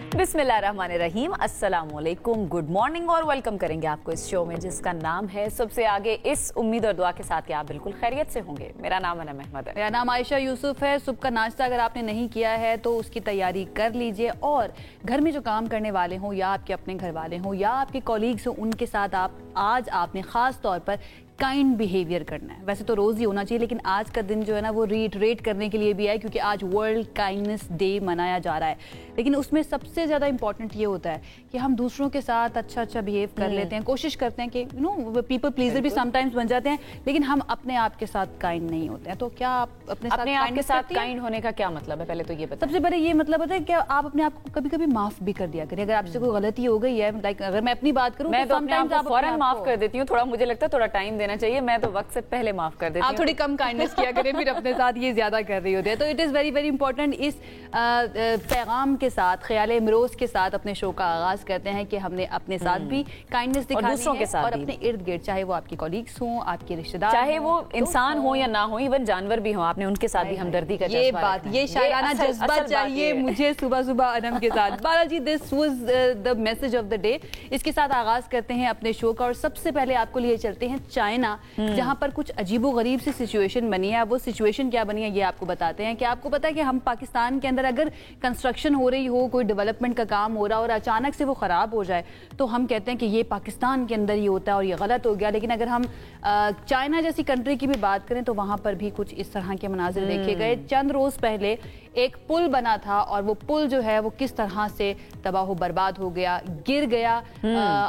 बिस्मिल्लाहिर्रहमानिर्रहीम, अस्सलाम वालेकुम, गुड मॉर्निंग और वेलकम करेंगे आपको इस शो में जिसका नाम है सबसे आगे, इस उम्मीद और दुआ के साथ कि आप बिल्कुल खैरियत से होंगे। मेरा नाम अनम अहमद है। मेरा नाम आयशा यूसुफ है। सुबह का नाश्ता अगर आपने नहीं किया है तो उसकी तैयारी कर लीजिए, और घर में जो काम करने वाले हों या आपके अपने घर वाले हों या आपके कॉलीग्स हों, उनके साथ आज आपने ख़ास तौर पर काइंड बिहेवियर करना है। वैसे तो रोज़ ही होना चाहिए, लेकिन आज का दिन जो है ना वो रीइटरेट करने के लिए भी है, क्योंकि आज वर्ल्ड काइंडनेस डे मनाया जा रहा है। लेकिन उसमें सबसे ज़्यादा इंपॉर्टेंट ये होता है कि हम दूसरों के साथ अच्छा बिहेव कर लेते हैं, कोशिश करते हैं कि पीपल प्लीजर भी समटाइम्स बन जाते हैं, लेकिन हम अपने आप के साथ काइंड नहीं होते हैं। तो क्या आप अपने आप के साथ काइंड होने का क्या मतलब है? पहले तो ये बताएं। सबसे पहले ये मतलब होता है कि आप अपने आप को कभी कभी माफ़ भी कर दिया करें। अगर आपसे कोई गलती हो गई है, लाइक अगर मैं अपनी बात करूँ, मैं तो समटाइम्स फौरन माफ़ कर देती हूँ। थोड़ा मुझे लगता है थोड़ा टाइम देना चाहिए, मैं तो से पहले माफ कर देती हूं। आप थोड़ी कम काइंडनेस किया करें, फिर अपने साथ ये ज्यादा कर रही होती है। तो it is very very important. इस पैगाम के साथ, ख्याल इमरोज़ के साथ अपने शो का आगाज करते हैं कि हमने अपने साथ भी काइंडनेस दिखानी है, दूसरों के साथ और अपने इर्द गिर्द, चाहे वो आपके कॉलीग्स हों, आपके रिश्तेदार, चाहे वो इंसान हो या ना हो, इवन जानवर भी हो, आपने उनके साथ भी हमदर्दी का ये बात, ये शायराना जज्बा चाहिए मुझे सुबह सुबह अनम के साथ। Balaji, this was the message of the day. इसके साथ आगाज करते हैं अपने शो का, और सबसे पहले आपको लिए चलते हैं चाइना, जहां पर कुछ अजीबो गरीब सी सिचुएशन बनी है। वो सिचुएशन क्या बनी है ये आपको बताते हैं। कि आपको पता है कि हम पाकिस्तान के अंदर अगर कंस्ट्रक्शन हो रही हो, कोई डेवलपमेंट का काम हो रहा और अचानक से वो ख़राब हो जाए, तो हम कहते हैं कि ये पाकिस्तान के अंदर ही होता है और ये गलत हो गया। लेकिन अगर हम चाइना जैसी कंट्री की भी बात करें तो वहाँ पर भी कुछ इस तरह के मनाजिर देखे गए। चंद रोज़ पहले एक पुल बना था, और वो पुल जो है वो किस तरह से तबाह बर्बाद हो गया, गिर गया,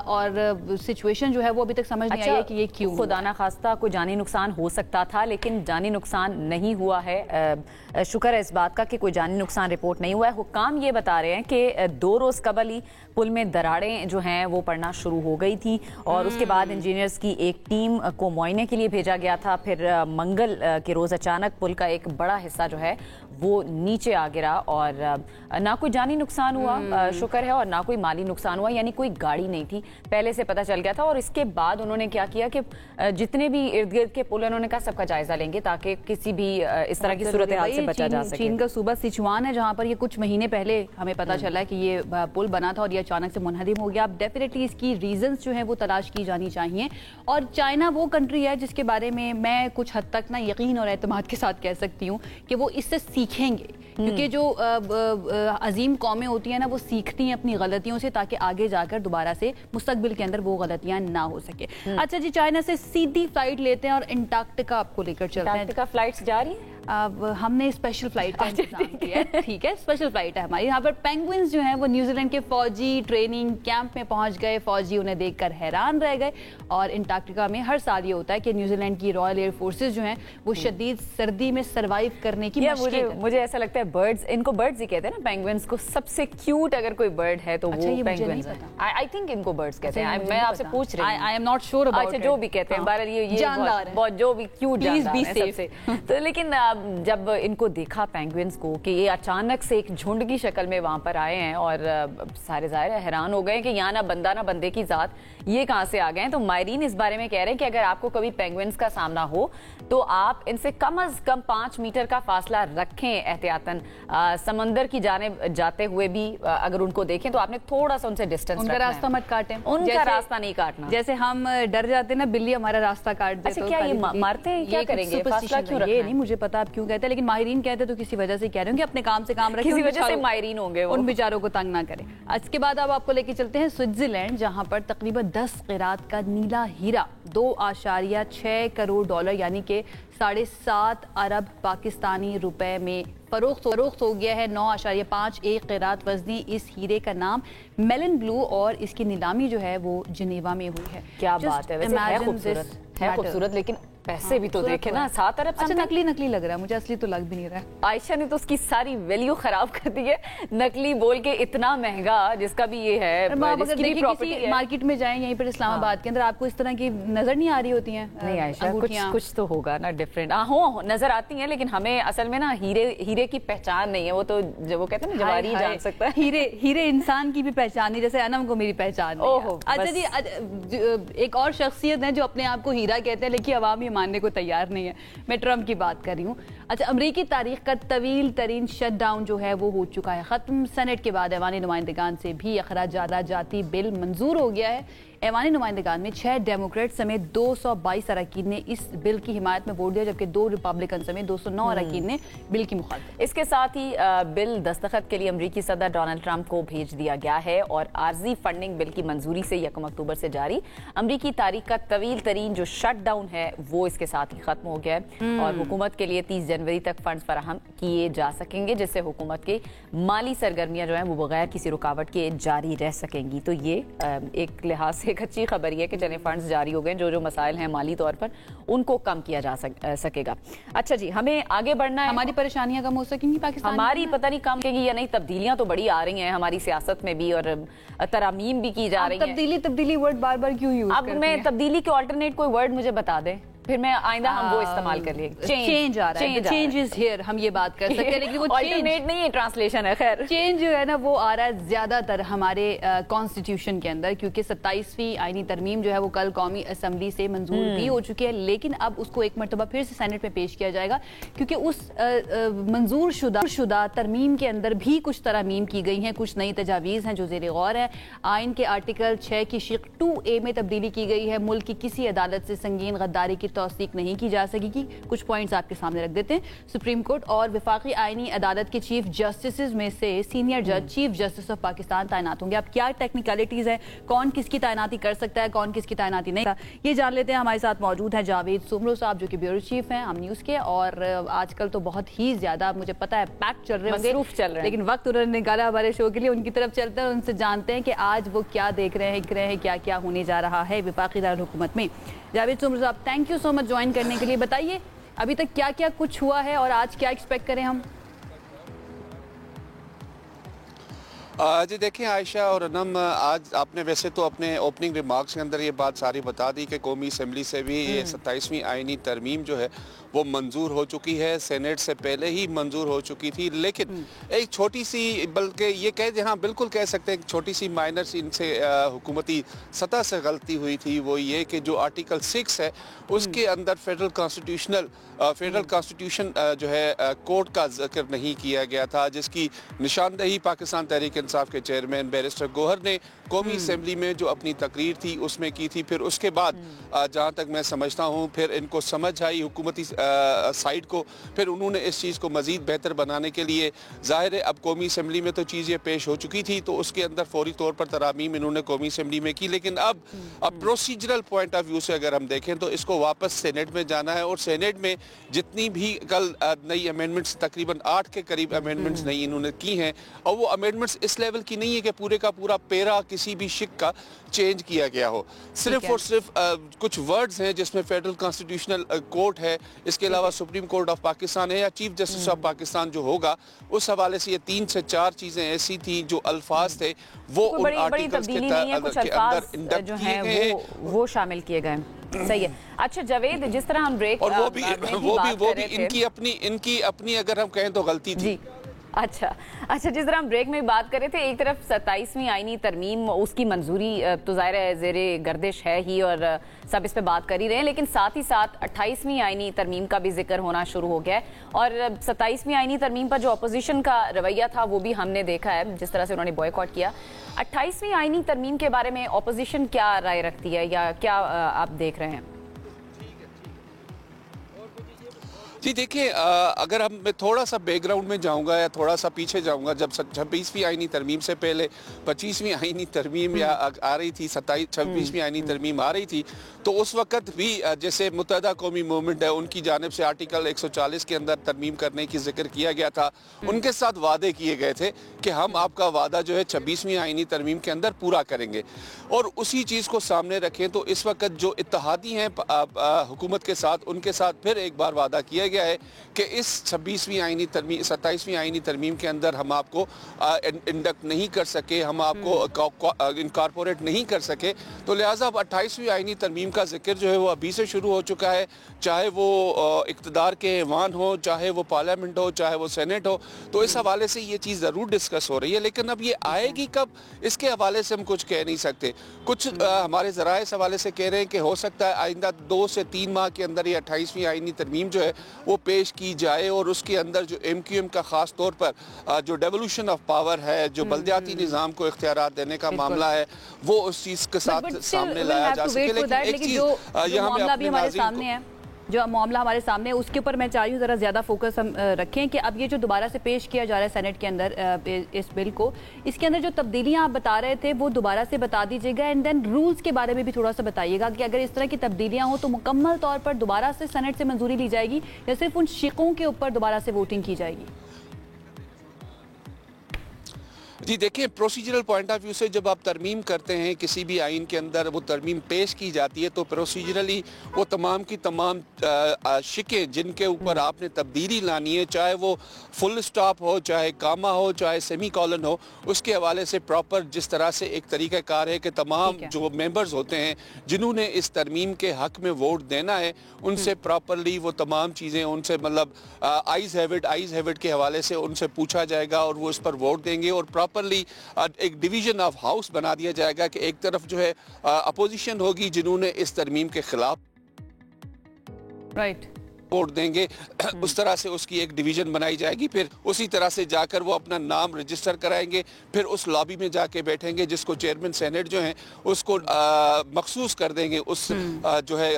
और सिचुएशन जो है वो अभी तक समझ नहीं आई कि ये क्यों। खुदा ना खास्ता कोई जानी नुकसान हो सकता था, लेकिन जानी नुकसान नहीं हुआ है। शुक्र है इस बात का कि कोई जानी नुकसान रिपोर्ट नहीं हुआ है। हुक्काम ये बता रहे हैं कि 2 रोज़ कबल ही पुल में दरारें जो हैं वो पड़ना शुरू हो गई थी, और उसके बाद इंजीनियर्स की एक टीम को मुआयने के लिए भेजा गया था। फिर मंगल के रोज़ अचानक पुल का एक बड़ा हिस्सा जो है वो नीचे आ गिरा, और ना कोई जानी नुकसान हुआ, शुक्र है, और ना कोई माली नुकसान हुआ, यानी कोई गाड़ी नहीं थी, पहले से पता चल गया था। और इसके बाद उन्होंने क्या किया कि जितने भी इर्द गिर्द के पुल, उन्होंने कहा सबका जायजा लेंगे ताकि किसी भी इस तरह की सूरत हाल से बचा जा सके। चीन का सूबा सिचुआन है, जहाँ पर ये कुछ महीने पहले हमें पता चला है कि ये पुल बना था और ये अचानक से मुनहदिम हो गया। अब डेफिनेटली इसकी रीजंस जो हैं वो तलाश की जानी चाहिए। और चाइना वो कंट्री है जिसके बारे में मैं कुछ हद तक ना यकीन और एतमाद के साथ कह सकती हूँ कि वो इससे सीखेंगे, क्योंकि जो अजीम कौमें होती हैं ना, वो सीखती हैं अपनी गलतियों से, ताकि आगे जाकर दोबारा से मुस्तकबिल के अंदर वो गलतियां ना हो सके। अच्छा जी, चाइना से सीधी फ्लाइट लेते हैं और अंटार्कटिका आपको लेकर चलते हैं। अंटार्कटिका फ्लाइट्स जा रही हैं? अब हमने स्पेशल फ्लाइट का इंतजाम किया है, ठीक है, स्पेशल फ्लाइट है हमारी। यहाँ पर पेंगुइन्स जो हैं वो न्यूजीलैंड के फौजी ट्रेनिंग कैंप में पहुंच गए। फौजी उन्हें देखकर हैरान रह गए। और अंटार्कटिका में हर साल ये होता है कि न्यूजीलैंड की रॉयल एयर फोर्सेज जो हैं वो शदीद सर्दी में सर्वाइव करने की मुझे ऐसा लगता है बर्ड्स, इनको बर्ड्स ही कहते हैं ना, पेंगुइन्स को। सबसे क्यूट अगर कोई बर्ड है तो वो पेंगुइन्स है। आई थिंक इनको बर्ड्स कहते हैं। मैं आपसे पूछ रही हूँ, I am not sure about. अच्छा, जो भी कहते हैं, बहरहाल ये बहुत जो भी क्यूट जानदार है सबसे। तो लेकिन जब इनको देखा पेंगुइन्स को कि ये अचानक से एक झुंड की शक्ल में वहां पर आए हैं, और सारे ज़ाहिर हैरान हो गए कि यहाँ ना बंदा ना बंदे की जात, ये कहाँ से आ गए हैं। तो मायरीन इस बारे में कह रहे हैं कि अगर आपको कभी पेंगुइन्स का सामना हो तो आप इनसे कम से कम 5 मीटर का फासला रखें एहतियातन। समंदर की जानिब जाते हुए भी अगर उनको देखें तो आपने थोड़ा सा उनसे डिस्टेंस, उनका रास्ता मत काटें, उनका रास्ता नहीं काटना। जैसे हम डर जाते हैं ना, बिल्ली हमारा रास्ता काट दे। अच्छा, क्या ये मारते हैं? क्या करेंगे? फासला क्यों रखना? ये नहीं मुझे पता आप क्यों कहते हैं, लेकिन माहिरीन कहते हैं तो किसी वजह से कह रहे हो कि अपने काम से काम रखें, किसी वजह से माहिरीन होंगे, उन बेचारों को तंग ना करें। इसके बाद अब आपको लेके चलते हैं स्विट्जरलैंड, जहां पर तकरीबन 10 क़िरात का नीला हीरा 2.6 करोड़ डॉलर यानी कि 7.5 अरब पाकिस्तानी रुपए में फरोख्त हो गया है। 9.5 एक क़िरात वज़नी इस हीरे का नाम मेलन ब्लू, और इसकी नीलामी जो है वो जिनेवा में हुई है। क्या बात है, वैसे है खूबसूरत, लेकिन पैसे भी तो देखे ना, 7 अरब। अच्छा, नकली लग रहा है मुझे, असली तो लग भी नहीं रहा है। आयशा ने तो उसकी सारी वैल्यू खराब कर दी है, नकली बोल के। इतना महंगा जिसका भी ये है, किसी मार्केट में जाएं यहीं पर इस्लामाबाद के अंदर, आपको इस तरह की नजर नहीं आ रही होती हैं? नहीं आयशा, कुछ तो होगा ना डिफरेंट। हो नजर आती हैं, लेकिन हमें असल में ना हीरे की पहचान नहीं है। वो तो वो कहते हैं ना, जवारी जान सकता है। हीरे इंसान की भी पहचान नहीं, जैसे अनम को मेरी पहचान। अच्छा जी, एक और शख्सियत है जो अपने आप को हीरा कहते हैं, लेकिन अवामी ماننے کو تیار نہیں ہے. میں ٹرمپ کی بات کر رہی ہوں. اچھا, امریکی تاریخ کا طویل ترین شٹ ڈاؤن جو ہے وہ ہو چکا ہے ختم. سینٹ کے بعد ایوانی نمائندگان سے بھی اخراجات جاتی بل منظور ہو گیا ہے. ایوانی نمائندگان میں 6 ڈیموکریٹ سمیت 222 اراکین نے اس بل کی حمایت میں ووٹ دیا, جبکہ 2 ریپبلکن سمیت 209 اراکین نے بل کی مخالفت. اس کے ساتھ ہی بل دستخط کے لیے امریکی صدر ڈونلڈ ٹرمپ کو بھیج دیا گیا ہے اور عارضی فنڈنگ بل کی منظوری سے 1 اکتوبر سے جاری. امریکی تاریخ کا طویل ترین جو شٹ ڈاؤن ہے وہ اس کے ساتھ ہی ختم ہو گیا ہے اور حکومت کے لیے 30 جنوری تک فنڈز فراہم کیے جا سکیں گے, جس سے حکومت کی مالی سرگرمیاں جو ہیں وہ بغیر کسی رکاوٹ کے جاری رہ سکیں گی. تو یہ ایک لحاظ سے ایک اچھی خبر یہ کہ چلیں فنڈز جاری ہو گئے, جو مسائل ہیں مالی طور پر ان کو کم کیا جا سکے گا. اچھا جی, ہمیں آگے بڑھنا ہے. ہماری پریشانیاں کم ہو سکیں گی پاکستان, ہماری پتہ نہیں کم ہوگی یا نہیں. تبدیلیاں تو بڑی آ رہی ہیں ہماری سیاست میں بھی اور ترامیم بھی کی جا رہی ہیں. تبدیلی ورڈ بار بار کیوں یوز اب میں تبدیلی کے آلٹرنیٹ کوئی ورڈ مجھے بتا دیں, پھر میں آئندہ ہم وہ استعمال کر لیں. چینج آ رہا ہے, چینج از ہیئر, ہم یہ بات کر سکتے ہیں, لیکن وہ آلٹرنیٹ نہیں ہے, ٹرانسلیشن ہے. خیر, چینج جو ہے نا وہ آ رہا ہے زیادہ تر ہمارے کانسٹیٹیوشن کے اندر, کیونکہ 27ویں آئینی ترمیم جو ہے وہ کل قومی اسمبلی سے منظور بھی ہو چکی ہے, لیکن اب اس کو ایک مرتبہ پھر سے سینٹ میں پیش کیا جائے گا, کیونکہ اس منظور شدہ ترمیم کے اندر بھی کچھ ترامیم کی گئی ہیں, کچھ نئی تجاویز ہیں جو زیر غور ہے. آئین کے آرٹیکل 6 کی شق 2A میں تبدیلی کی گئی ہے. ملک کی کسی عدالت سے سنگین غداری کی توثیق نہیں کی جا سکے گی. کچھ پوائنٹس آپ کے سامنے رکھ دیتے ہیں. سپریم کورٹ اور وفاقی آئینی عدالت کے چیف جسٹسز میں سے سینئر جج چیف جسٹس آف پاکستان تعینات ہوں گے. اب کیا ٹیکنیکلٹیز ہیں, کون کس کی تعیناتی کر سکتا ہے, کون کس کی تعیناتی نہیں, یہ جان لیتے ہیں. ہمارے ساتھ موجود ہیں جاوید سومرو صاحب جو کہ بیورو چیف ہیں ہم نیوز کے, اور آج کل تو بہت ہی زیادہ مجھے پتا ہے پیک چل رہے ہوں گے, لیکن وقت انہوں نے نکالا ہمارے شو کے لیے. ان کی طرف چلتے ہیں, ان سے جانتے ہیں کہ آج وہ کیا دیکھ رہے ہیں, کیا کیا ہونے جا رہا ہے وفاقی دارالحکومت میں. جاوید سومرو صاحب, thank you so much join کرنے کے لیے. بتائیے ابھی تک کیا کیا کچھ ہوا ہے اور آج کیا ایکسپیکٹ کریں ہم؟ جی دیکھیں عائشہ اور انم, آج آپ نے ویسے تو اپنے اوپننگ ریمارکس کے اندر یہ بات ساری بتا دی کہ قومی اسمبلی سے بھی یہ 27ویں آئینی ترمیم جو ہے وہ منظور ہو چکی ہے, سینیٹ سے پہلے ہی منظور ہو چکی تھی. لیکن ایک چھوٹی سی, بلکہ یہ کہہ ہاں بالکل کہہ سکتے ہیں چھوٹی سی مائنر سی ان سے حکومتی سطح سے غلطی ہوئی تھی. وہ یہ کہ جو آرٹیکل 6 ہے اس کے اندر فیڈرل کانسٹیٹیوشن جو ہے کورٹ کا ذکر نہیں کیا گیا تھا, جس کی نشاندہی پاکستان تحریک انصاف کے چیئرمین بیرسٹر گوہر نے قومی اسمبلی میں جو اپنی تقریر تھی اس میں کی تھی. پھر اس کے بعد جہاں تک میں سمجھتا ہوں پھر ان کو سمجھ آئی حکومتی سائٹ کو, پھر انہوں نے اس چیز کو مزید بہتر بنانے کے لیے, ظاہر ہے اب قومی اسمبلی میں تو چیز یہ پیش ہو چکی تھی تو اس کے اندر فوری طور پر ترامیم انہوں نے قومی اسمبلی میں کی, لیکن اب پروسیجرل پوائنٹ آف ویو سے اگر ہم دیکھیں تو اس کو واپس سینیٹ میں جانا ہے, اور سینیٹ میں جتنی بھی کل نئی امینڈمنٹس تقریباً 8 کے قریب امینڈمنٹس نئی انہوں نے کی ہیں, اور وہ امینڈمنٹس اس لیول کی نہیں ہے کہ پورے کا پورا پیرا کسی بھی شک کا چینج کیا گیا ہو, صرف اور صرف کچھ ورڈز ہیں جس میں فیڈرل کانسٹیٹیوشنل کورٹ ہے, اس کے علاوہ سپریم کورٹ آف پاکستان ہے یا چیف جسٹس آف پاکستان جو ہوگا. اس حوالے سے یہ 3 سے 4 چیزیں ایسی تھیں جو الفاظ تھے وہ ان آرٹیکلز کے اندر جو ہیں وہ شامل کیے گئے. صحیح ہے. اچھا جاوید, جس طرح ہم بریک اور وہ بھی ان کی اپنی اگر ہم کہیں تو غلطی تھی. اچھا جس طرح ہم بریک میں بات کر رہے تھے, ایک طرف 27ویں آئینی ترمیم اس کی منظوری تو ظاہر ہے زیر گردش ہے ہی اور سب اس پہ بات کر ہی رہے ہیں, لیکن ساتھ ہی ساتھ 28ویں آئینی ترمیم کا بھی ذکر ہونا شروع ہو گیا ہے, اور 27ویں آئینی ترمیم پر جو اپوزیشن کا رویہ تھا وہ بھی ہم نے دیکھا ہے, جس طرح سے انہوں نے بوائیکاٹ کیا. 28ویں آئینی ترمیم کے بارے میں اپوزیشن کیا رائے رکھتی ہے یا کیا آپ دیکھ رہے ہیں؟ جی دیکھیں, اگر میں تھوڑا سا بیک گراؤنڈ میں جاؤں گا یا تھوڑا سا پیچھے جاؤں گا, جب 26ویں آئینی ترمیم سے پہلے 25ویں آئینی ترمیم آ رہی تھی, 26ویں آئینی ترمیم آ رہی تھی, تو اس وقت بھی جیسے متحدہ قومی موومنٹ ہے ان کی جانب سے آرٹیکل 140 کے اندر ترمیم کرنے کی ذکر کیا گیا تھا. ان کے ساتھ وعدے کیے گئے تھے کہ ہم آپ کا وعدہ جو ہے 26ویں آئینی ترمیم کے اندر پورا کریں گے, اور اسی چیز کو سامنے رکھیں تو اس وقت جو اتحادی ہیں حکومت کے ساتھ, ان کے ساتھ پھر ایک بار وعدہ کیا گیا ہے کہ اس 26ویں آئینی ترمیم 27ویں آئینی ترمیم کے اندر ہم آپ کو انڈکٹ نہیں کر سکے, ہم آپ کو انکارپوریٹ نہیں کر سکے, تو لہٰذا اب 28ویں آئینی ترمیم کا ذکر جو ہے وہ ابھی سے شروع ہو چکا ہے, چاہے وہ اقتدار کے ایوان ہو, چاہے وہ پارلیمنٹ ہو, چاہے وہ سینٹ ہو. تو اس حوالے سے یہ چیز ضرور ڈسکس ہو رہی ہے, لیکن اب یہ آئے گی کب اس کے حوالے سے ہم کچھ کہہ نہیں سکتے. کچھ ہمارے ذرائع اس حوالے سے کہہ رہے ہیں کہ ہو سکتا ہے آئندہ 2 سے 3 ماہ کے اندر یہ 28ویں آئینی ترمیم جو ہے وہ پیش کی جائے, اور اس کے اندر جو ایم کیو ایم کا خاص طور پر جو ڈیولوشن آف پاور ہے, جو بلدیاتی نظام کو اختیارات دینے کا معاملہ ہے, وہ اس چیز کے ساتھ سامنے لایا جا سکے. لیکن ایک چیز یہاں میں اپنے ناظرین کو جو معاملہ ہمارے سامنے ہے اس کے اوپر میں چاہ رہی ہوں ذرا زیادہ فوکس ہم رکھیں کہ اب یہ جو دوبارہ سے پیش کیا جا رہا ہے سینٹ کے اندر اس بل کو, اس کے اندر جو تبدیلیاں آپ بتا رہے تھے وہ دوبارہ سے بتا دیجیے گا, اینڈ دین رولز کے بارے میں بھی تھوڑا سا بتائیے گا کہ اگر اس طرح کی تبدیلیاں ہوں تو مکمل طور پر دوبارہ سے سینٹ سے منظوری لی جائے گی یا صرف ان شقوں کے اوپر دوبارہ سے ووٹنگ کی جائے گی؟ جی دیکھیں, پروسیجرل پوائنٹ آف ویو سے جب آپ ترمیم کرتے ہیں کسی بھی آئین کے اندر, وہ ترمیم پیش کی جاتی ہے تو پروسیجرلی وہ تمام کی تمام شقیں جن کے اوپر آپ نے تبدیلی لانی ہے, چاہے وہ فل سٹاپ ہو, چاہے کاما ہو, چاہے سیمی کالن ہو, اس کے حوالے سے پراپر جس طرح سے ایک طریقہ کار ہے کہ تمام جو ممبرز ہوتے ہیں جنہوں نے اس ترمیم کے حق میں ووٹ دینا ہے ان سے پراپرلی وہ تمام چیزیں ان سے مطلب آئیز ہیوڈ کے حوالے سے ان سے پوچھا جائے گا اور وہ اس پر ووٹ دیں گے, اور پراپرلی ایک ڈویژن آف ہاؤس بنا دیا جائے گا کہ ایک طرف جو ہے اپوزیشن ہوگی جنہوں نے اس ترمیم کے خلاف ووٹ دیں گے, اس طرح سے اس کی ایک ڈویژن بنائی جائے گی, پھر اسی طرح سے جا کر وہ اپنا نام رجسٹر کرائیں گے, پھر اس لابی میں جا کے بیٹھیں گے جس کو چیئرمین سینٹ جو ہیں اس کو مخصوص کر دیں گے اس جو ہے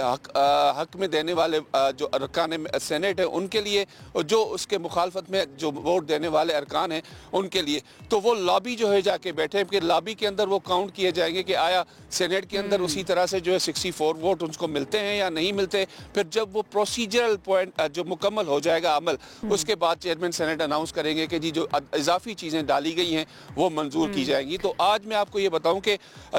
حق میں دینے والے جو ارکان سینٹ ہیں ان کے لیے, اور جو اس کے مخالفت میں جو ووٹ دینے والے ارکان ہیں ان کے لیے. تو وہ لابی جو ہے جا کے بیٹھیں, پھر لابی کے اندر وہ کاؤنٹ کیے جائیں گے کہ آیا سینٹ کے اندر اسی طرح سے جو ہے 64 ووٹ ان کو ملتے ہیں یا نہیں ملتے. پھر جب وہ پروسیجرل پوائنٹ جو مکمل ہو جائے گا عمل, اس کے بعد چیئرمین سینٹ اناؤنس کریں گے کہ جی جو اضافی چیزیں ڈالی گئی ہیں وہ منظور کی جائیں گی. تو آج میں آپ کو یہ بتاؤں کہ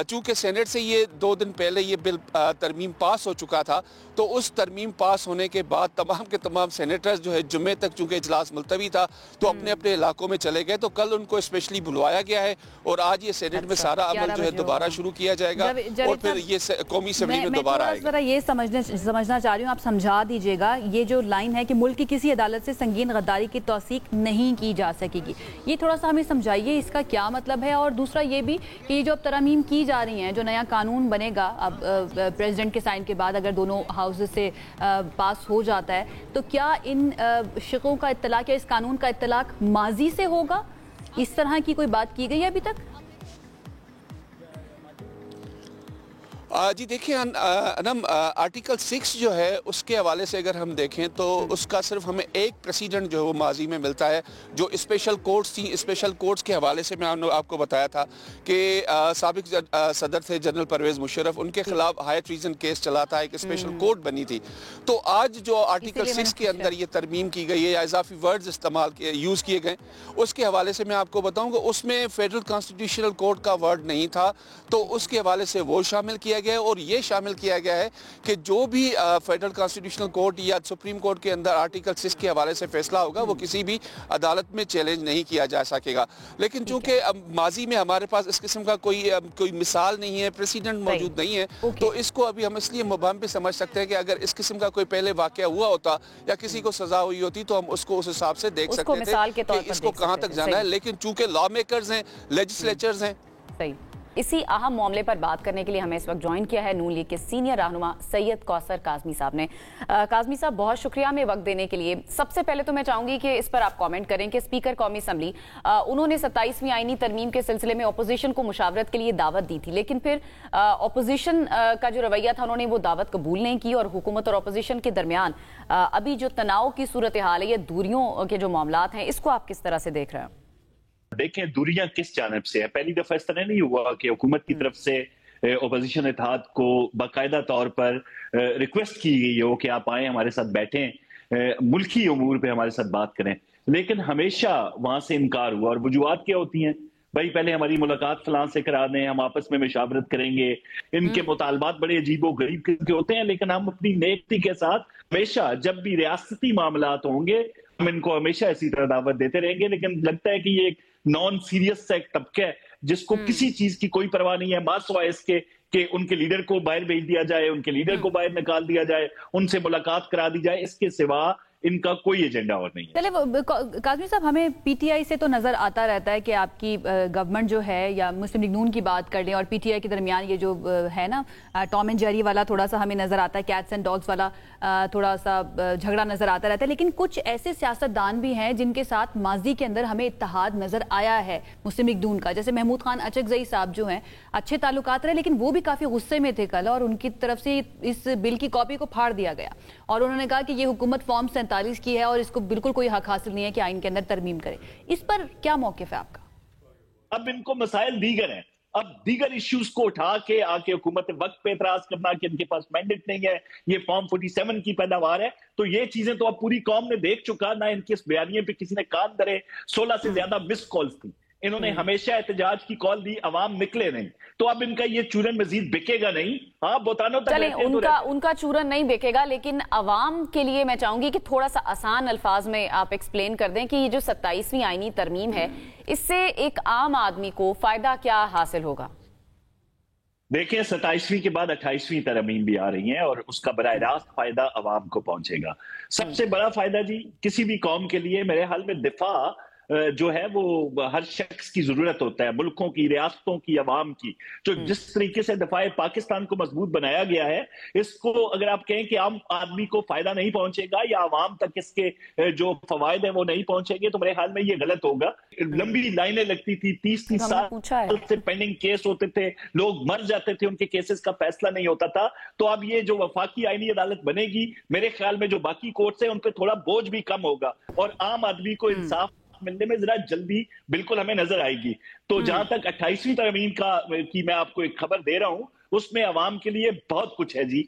چونکہ سینٹ سے یہ 2 دن پہلے یہ بل ترمیم پاس ہو چکا تھا, تو اس ترمیم پاس ہونے کے بعد تمام کے تمام سینیٹرز جو ہے جمعے تک چونکہ اجلاس ملتوی تھا تو اپنے اپنے علاقوں میں چلے گئے, تو کل ان کو اسپیشلی بلوایا گیا ہے اور آج یہ سینٹ میں سارا عمل جو ہے دوبارہ شروع کیا جائے گا اور پھر یہ قومی اسمبلی میں دوبارہ آئے گا. میں یہ سمجھنا چاہ رہی ہوں, آپ سمجھا دیجیے گا یہ جو لائن ہے کہ ملک کی کسی عدالت سے سنگین غداری کی توثیق نہیں کی جا سکے گی, یہ تھوڑا سا ہمیں سمجھائیے اس کا کیا مطلب ہے. اور دوسرا یہ بھی کہ یہ جو اب ترامیم کی جا رہی ہیں, جو نیا قانون بنے گا اب پریزیڈنٹ کے سائن کے بعد اگر دونوں ہاؤسز سے پاس ہو جاتا ہے, تو کیا ان شقوں کا اطلاق یا اس قانون کا اطلاق ماضی سے ہوگا؟ اس طرح کی کوئی بات کی گئی ہے ابھی تک؟ جی دیکھیں انم, آرٹیکل 6 جو ہے اس کے حوالے سے اگر ہم دیکھیں تو اس کا صرف ہمیں ایک پریسیڈنٹ جو ہے وہ ماضی میں ملتا ہے. جو اسپیشل کورٹس تھیں, اسپیشل کورٹس کے حوالے سے میں آپ کو بتایا تھا کہ سابق صدر تھے جنرل پرویز مشرف, ان کے خلاف ہائی ٹریزن کیس چلا تھا, ایک اسپیشل کورٹ بنی تھی. تو آج جو آرٹیکل 6 کے اندر یہ ترمیم کی گئی ہے یا اضافی ورڈز یوز کیے گئے, اس کے حوالے سے میں آپ کو بتاؤں کہ اس میں فیڈرل کانسٹیٹیوشنل کورٹ کا ورڈ نہیں تھا, تو اس کے حوالے سے وہ شامل کیا گیا اور یہ شامل کیا گیا ہے کہ جو بھی فیڈرل کانسٹیٹیوشنل کورٹ یا سپریم کورٹ کے اندر آرٹیکل 6 کے حوالے سے فیصلہ ہوگا وہ کسی بھی عدالت میں چیلنج نہیں کیا جا سکے گا. لیکن چونکہ ماضی میں ہمارے پاس اس قسم کا کوئی مثال نہیں ہے, پریسیڈنٹ موجود نہیں ہے, تو اس کو ابھی ہم اس لیے مبہم بھی سمجھ سکتے ہیں کہ اگر اس قسم کا کوئی پہلے واقعہ ہوا ہوتا یا کسی کو سزا ہوئی ہوتی تو ہم اس کو اس حساب سے دیکھ سکتے تھے کہ اس کو کہاں تک جانا ہے. لیکن چونکہ لا میکرز ہیں, لیجسلیچرز ہیں. صحیح. اسی اہم معاملے پر بات کرنے کے لیے ہمیں اس وقت جوائن کیا ہے نون لیگ کے سینئر رہنما سید کوثر کاظمی صاحب نے. کاظمی صاحب بہت شکریہ ہمیں وقت دینے کے لیے. سب سے پہلے تو میں چاہوں گی کہ اس پر آپ کامنٹ کریں کہ اسپیکر قومی اسمبلی انہوں نے 27ویں آئینی ترمیم کے سلسلے میں اپوزیشن کو مشاورت کے لیے دعوت دی تھی, لیکن پھر اپوزیشن کا جو رویہ تھا انہوں نے وہ دعوت قبول نہیں کی اور حکومت اور اپوزیشن کے درمیان ابھی جو تناؤ کی صورتحال ہے, یہ دوریوں کے جو معاملات ہیں, اس کو آپ کس طرح سے دیکھ رہے ہیں؟ دیکھیں دوریاں کس جانب سے ہے. پہلی دفعہ اس طرح نہیں ہوا کہ حکومت کی طرف سے اپوزیشن اتحاد کو باقاعدہ طور پر ریکویسٹ کی گئی ہو کہ آپ آئیں ہمارے ساتھ بیٹھیں, ملکی امور پہ ہمارے ساتھ بات کریں, لیکن ہمیشہ وہاں سے انکار ہوا. اور وجوہات کیا ہوتی ہیں؟ بھائی پہلے ہماری ملاقات فلاں سے کرا دیں, ہم آپس میں مشاورت کریں گے. ان کے مطالبات بڑے عجیب و غریب کے ہوتے ہیں, لیکن ہم اپنی نیکی کے ساتھ ہمیشہ جب بھی ریاستی معاملات ہوں گے ہم ان کو ہمیشہ اسی طرح دعوت دیتے رہیں گے. لیکن لگتا ہے کہ یہ ایک نان سیریس سا ایک طبقہ ہے جس کو کسی چیز کی کوئی پرواہ نہیں ہے, ماں سوائے اس کے کہ ان کے لیڈر کو باہر بھیج دیا جائے, ان کے لیڈر کو باہر نکال دیا جائے, ان سے ملاقات کرا دی جائے. اس کے سوا ان کا کوئی ایجنڈا اور نہیں ہے. چلے کاظمی صاحب, ہمیں پی ٹی آئی سے تو نظر آتا رہتا ہے کہ آپ کی گورنمنٹ جو ہے, یا مسلم لیگ نون کی بات کر لیں اور پی ٹی آئی کے درمیان یہ جو ہے نا ٹام اینڈ جیری والا تھوڑا سا ہمیں نظر آتا ہے, کیٹس اینڈ ڈاگس والا تھوڑا سا جھگڑا نظر آتا رہتا ہے. لیکن کچھ ایسے سیاستدان بھی ہیں جن کے ساتھ ماضی کے اندر ہمیں اتحاد نظر آیا ہے مسلم لیگ نون کا, جیسے محمود خان اچکزئی صاحب جو ہیں, اچھے تعلقات رہے لیکن وہ بھی کافی غصے میں تھے کل, اور ان کی طرف سے اس بل کی کاپی کو پھاڑ دیا گیا اور انہوں نے کہا کہ یہ حکومت فارم 47 کی ہے اور اس کو بالکل کوئی حق حاصل نہیں ہے کہ آئین کے اندر ترمیم کرے. اس پر کیا موقف ہے آپ کا؟ اب ان کو مسائل دیگر ہیں, اب دیگر ایشوز کو اٹھا کے آ کے حکومت وقت پہ اعتراض کرنا کہ ان کے پاس مینڈیٹ نہیں ہے, یہ فارم 47 کی پیداوار ہے, تو یہ چیزیں تو اب پوری قوم نے دیکھ چکا. نہ ان کے اس بیانیے پہ کسی نے کان دھرے. 16 سے زیادہ مس کالز تھی, انہوں نے ہمیشہ احتجاج کی کال دی, عوام نکلے نہیں. تو اب ان کا یہ چورن مزید بکے گا نہیں. ہاں بوتانوں تک چلیں ان کا چورن نہیں بکے گا, لیکن عوام کے لیے میں چاہوں گی کہ تھوڑا سا آسان الفاظ میں آپ ایکسپلین کر دیں کہ یہ جو 27ویں آئینی ترمیم ہے, اس سے ایک عام آدمی کو فائدہ کیا حاصل ہوگا؟ دیکھیں 27ویں کے بعد 28ویں ترمیم بھی آ رہی ہیں اور اس کا براہ راست فائدہ عوام کو پہنچے گا. سب سے بڑا فائدہ جی کسی بھی قوم کے لیے میرے حال میں دفاع جو ہے وہ ہر شخص کی ضرورت ہوتا ہے, ملکوں کی, ریاستوں کی, عوام کی. جو جس طریقے سے دفاع پاکستان کو مضبوط بنایا گیا ہے, اس کو اگر آپ کہیں کہ عام آدمی کو فائدہ نہیں پہنچے گا یا عوام تک اس کے جو فوائد ہیں وہ نہیں پہنچیں گے, تو میرے خیال میں یہ غلط ہوگا. لمبی لائنیں لگتی تھی, 30 سال سے پینڈنگ کیس ہوتے تھے, لوگ مر جاتے تھے, ان کے کیسز کا فیصلہ نہیں ہوتا تھا. تو اب یہ جو وفاقی آئینی عدالت بنے گی, میرے خیال میں جو باقی کورٹس ہیں ان پہ تھوڑا بوجھ بھی کم ہوگا اور عام آدمی کو انصاف ملنے میں ذرا جلدی بالکل ہمیں نظر آئے گی. تو جہاں تک 28ویں ترمیم کی میں آپ کو ایک خبر دے رہا ہوں, اس میں عوام کے لیے بہت کچھ ہے جی.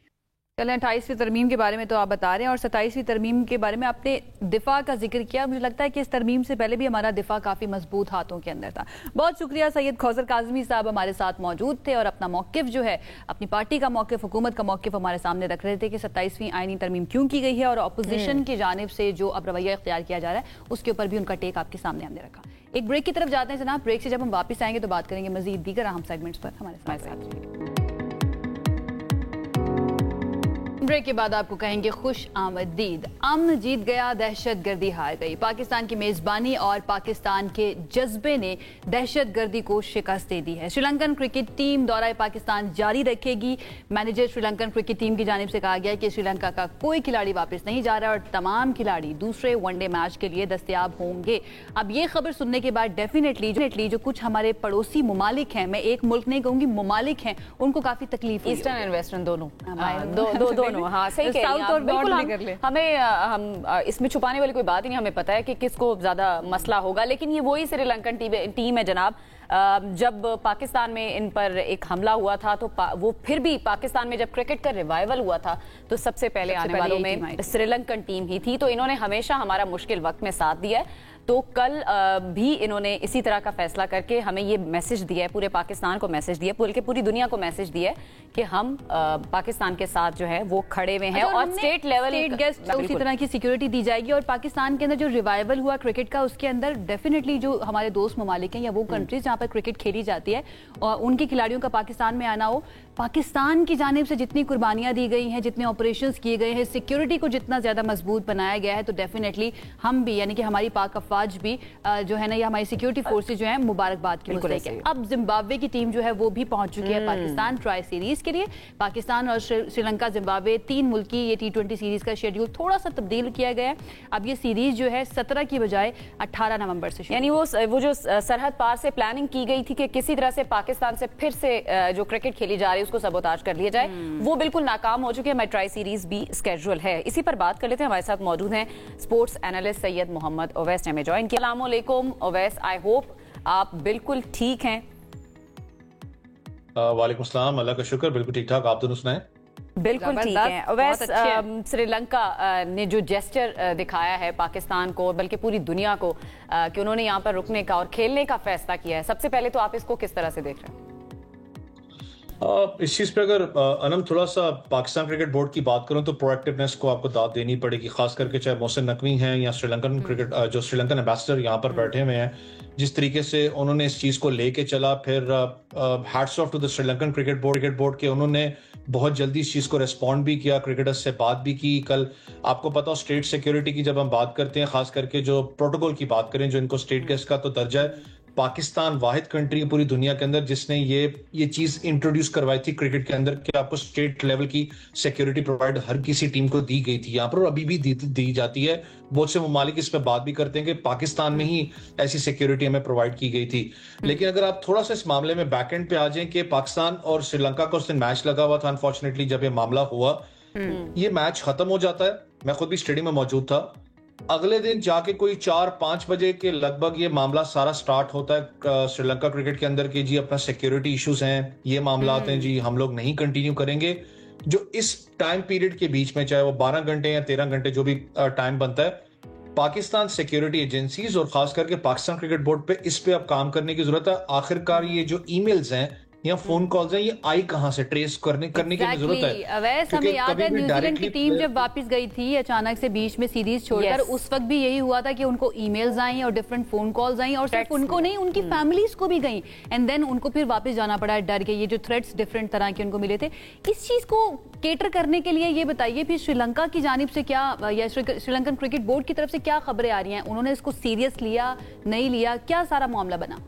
چلیں 28ویں ترمیم کے بارے میں تو آپ بتا رہے ہیں, اور 27ویں ترمیم کے بارے میں آپ نے دفاع کا ذکر کیا. مجھے لگتا ہے کہ اس ترمیم سے پہلے بھی ہمارا دفاع کافی مضبوط ہاتھوں کے اندر تھا. بہت شکریہ سید کوثر کاظمی صاحب ہمارے ساتھ موجود تھے اور اپنا موقف جو ہے, اپنی پارٹی کا موقف, حکومت کا موقف ہمارے سامنے رکھ رہے تھے کہ 27ویں آئینی ترمیم کیوں کی گئی ہے اور اپوزیشن کی جانب سے جو اب رویہ اختیار کیا جا رہا ہے اس کے اوپر بھی ان کا ٹیک آپ کے سامنے ہم نے رکھا. ایک بریک کی طرف جاتے ہیں جناب. بریک سے جب ہم واپس آئیں گے تو بات کریں گے مزید دیگر اہم سیگمنٹس پر. ہمارے ساتھ بریک کے بعد آپ کو کہیں گے خوش آمدید. امن جیت گیا, دہشت گردی ہار گئی. پاکستان کی میزبانی اور پاکستان کے جذبے نے دہشت گردی کو شکست دے دی ہے. سری لنکن کرکٹ ٹیم دورہ پاکستان جاری رکھے گی. Manager Sri Lankan cricket team کی جانب سے کہا گیا کہ سری لنکا کا کوئی کھلاڑی واپس نہیں جا رہا اور تمام کھلاڑی دوسرے ون ڈے میچ کے لیے دستیاب ہوں گے. اب یہ خبر سننے کے بعد ڈیفینیٹلی جو کچھ ہمارے پڑوسی ممالک ہیں, میں ایک ملک نہیں کہوں گی, ممالک ہیں, ان کو کافی تکلیف, ایسٹرن اینڈ ویسٹرن دونوں. ہاں صحیح کہہ رہی ہیں آپ, بالکل. ہمیں اس میں چھپانے والی کوئی بات ہی نہیں, ہمیں پتہ ہے کہ کس کو زیادہ مسئلہ ہوگا. لیکن یہ وہی سری لنکن ٹیم ہے جناب. جب پاکستان میں ان پر ایک حملہ ہوا تھا تو وہ پھر بھی پاکستان میں جب کرکٹ کا ریوائول ہوا تھا تو سب سے پہلے آنے والوں میں سری لنکن ٹیم ہی تھی. تو انہوں نے ہمیشہ ہمارا مشکل وقت میں ساتھ دیا ہے. تو کل بھی انہوں نے اسی طرح کا فیصلہ کر کے ہمیں یہ میسج دیا ہے, پورے پاکستان کو میسج دیا ہے, بلکہ پوری دنیا کو میسج دیا ہے کہ ہم پاکستان کے ساتھ جو ہے وہ کھڑے ہوئے ہیں اور اسٹیٹ لیول گیسٹ اسی طرح کی سیکیورٹی دی جائے گی. اور پاکستان کے اندر جو ریوائول ہوا کرکٹ کا, اس کے اندر ڈیفینیٹلی جو ہمارے دوست ممالک ہیں یا وہ کنٹریز جہاں پر کرکٹ کھیلی جاتی ہے, اور ان کے کھلاڑیوں کا پاکستان میں آنا ہو, پاکستان کی جانب سے جتنی قربانیاں دی گئی ہیں, جتنے آپریشنز کیے گئے ہیں, سیکیورٹی کو جتنا زیادہ مضبوط بنایا گیا ہے, تو ڈیفینیٹلی ہم بھی یعنی کہ ہماری پاک افواج بھی جو ہے نا, یا ہماری سیکیورٹی فورسز جو ہیں مبارکباد کی مستحق ہے. اب زمبابوے کی ٹیم جو ہے وہ بھی پہنچ چکی ہے پاکستان ٹرائی سیریز کے لیے. پاکستان اور سری لنکا زمبابوے 3 ملکی یہ T20 سیریز کا شیڈیول تھوڑا سا تبدیل کیا گیا ہے. اب یہ سیریز جو ہے 17 کی بجائے 18 نومبر سے, یعنی وہ جو سرحد پار سے پلاننگ کی گئی تھی کہ کسی طرح سے پاکستان سے پھر سے جو کرکٹ کھیلی جا رہی ہے اس کو سبوتاج کر لیا جائے, وہ بالکل ناکام ہو چکی ہے. ہماری ٹرائی سیریز بھی اسکیجول ہے. اسی پر بات کر لیتے ہیں. ہمارے ساتھ موجود ہیں اسپورٹس اینالسٹ سید محمد اویس نے ہمیں جوائن کیا. السلام علیکم اویس, آئی ہوپ آپ بالکل ٹھیک ہیں. وعلیکم السلام, اللہ کا شکر, بالکل ٹھیک ٹھاک. آپ دونوں سنائیں. बिल्कुल ठीक है। वैसे श्रीलंका ने जो जेस्चर दिखाया है पाकिस्तान को, बल्कि पूरी दुनिया को, कि उन्होंने यहाँ पर रुकने का और खेलने का फैसला किया है, सबसे पहले तो आप इसको किस तरह से देख रहे हैं? इस चीज़ पे अगर अनम थोड़ा सा पाकिस्तान क्रिकेट बोर्ड की बात करूं तो प्रोएक्टिवनेस को आपको दाद देनी पड़ेगी, खास करके चाहे मोहसिन नकवी हैं या श्रीलंकन क्रिकेट जो श्रीलंकन एम्बेसडर यहाँ पर बैठे हुए हैं, जिस तरीके से उन्होंने इस चीज़ को लेके चला। फिर hats off to the Sri Lankan cricket board के उन्होंने बहुत जल्दी इस चीज़ को रिस्पॉन्ड भी किया, क्रिकेटर्स से बात भी की। कल आपको पता हो स्टेट सिक्योरिटी की जब हम बात करते हैं, खास करके जो प्रोटोकॉल की बात करें, जो इनको स्टेट गेस्ट का तो दर्जा है, पाकिस्तान वाहिद कंट्री पूरी दुनिया के अंदर जिसने ये चीज इंट्रोड्यूस करवाई थी क्रिकेट के अंदर कि आपको स्टेट लेवल की सिक्योरिटी प्रोवाइड हर किसी टीम को दी गई थी यहाँ पर, और अभी भी दी जाती है। बहुत से ममालिक इस पर बात भी करते हैं कि पाकिस्तान में ही ऐसी सिक्योरिटी हमें प्रोवाइड की गई थी। लेकिन अगर आप थोड़ा सा इस मामले में बैक एंड पे आ जाएं कि पाकिस्तान और श्रीलंका का उस दिन मैच लगा हुआ था, अनफॉर्चुनेटली जब ये मामला हुआ, ये मैच खत्म हो जाता है। मैं खुद भी स्टेडियम में मौजूद था। अगले दिन जाके कोई 4-5 बजे के लगभग ये मामला सारा स्टार्ट होता है श्रीलंका क्रिकेट के अंदर कि जी अपना सिक्योरिटी इश्यूज हैं, ये मामला आते हैं, जी हम लोग नहीं कंटिन्यू करेंगे। जो इस टाइम पीरियड के बीच में, चाहे वो 12 घंटे या 13 घंटे जो भी टाइम बनता है, पाकिस्तान सिक्योरिटी एजेंसीज और खास करके पाकिस्तान क्रिकेट बोर्ड पे इस पे अब काम करने की जरूरत है। आखिरकार ये जो ईमेल्स हैं या फोन कॉल्स हैं, ये आई कहां से, ट्रेस करने की जरूरत है। वैसे हमें याद है न्यूजीलैंड की टीम जब वापस गई थी अचानक से बीच में सीरीज छोड़कर, उस वक्त भी यही हुआ था कि उनको ईमेल्स आई और डिफरेंट फोन कॉल्स आई, और सिर्फ उनको नहीं उनकी फैमिलीज को भी गई, एंड देन उनको फिर वापस जाना पड़ा डर के। ये जो थ्रेट्स डिफरेंट तरह के उनको मिले थे, इस चीज को केटर करने के लिए ये बताइए फिर श्रीलंका की जानिब से क्या, या श्रीलंकन क्रिकेट बोर्ड की तरफ से क्या खबरें आ रही हैं? उन्होंने इसको सीरियस लिया, नहीं लिया, क्या सारा मामला बना?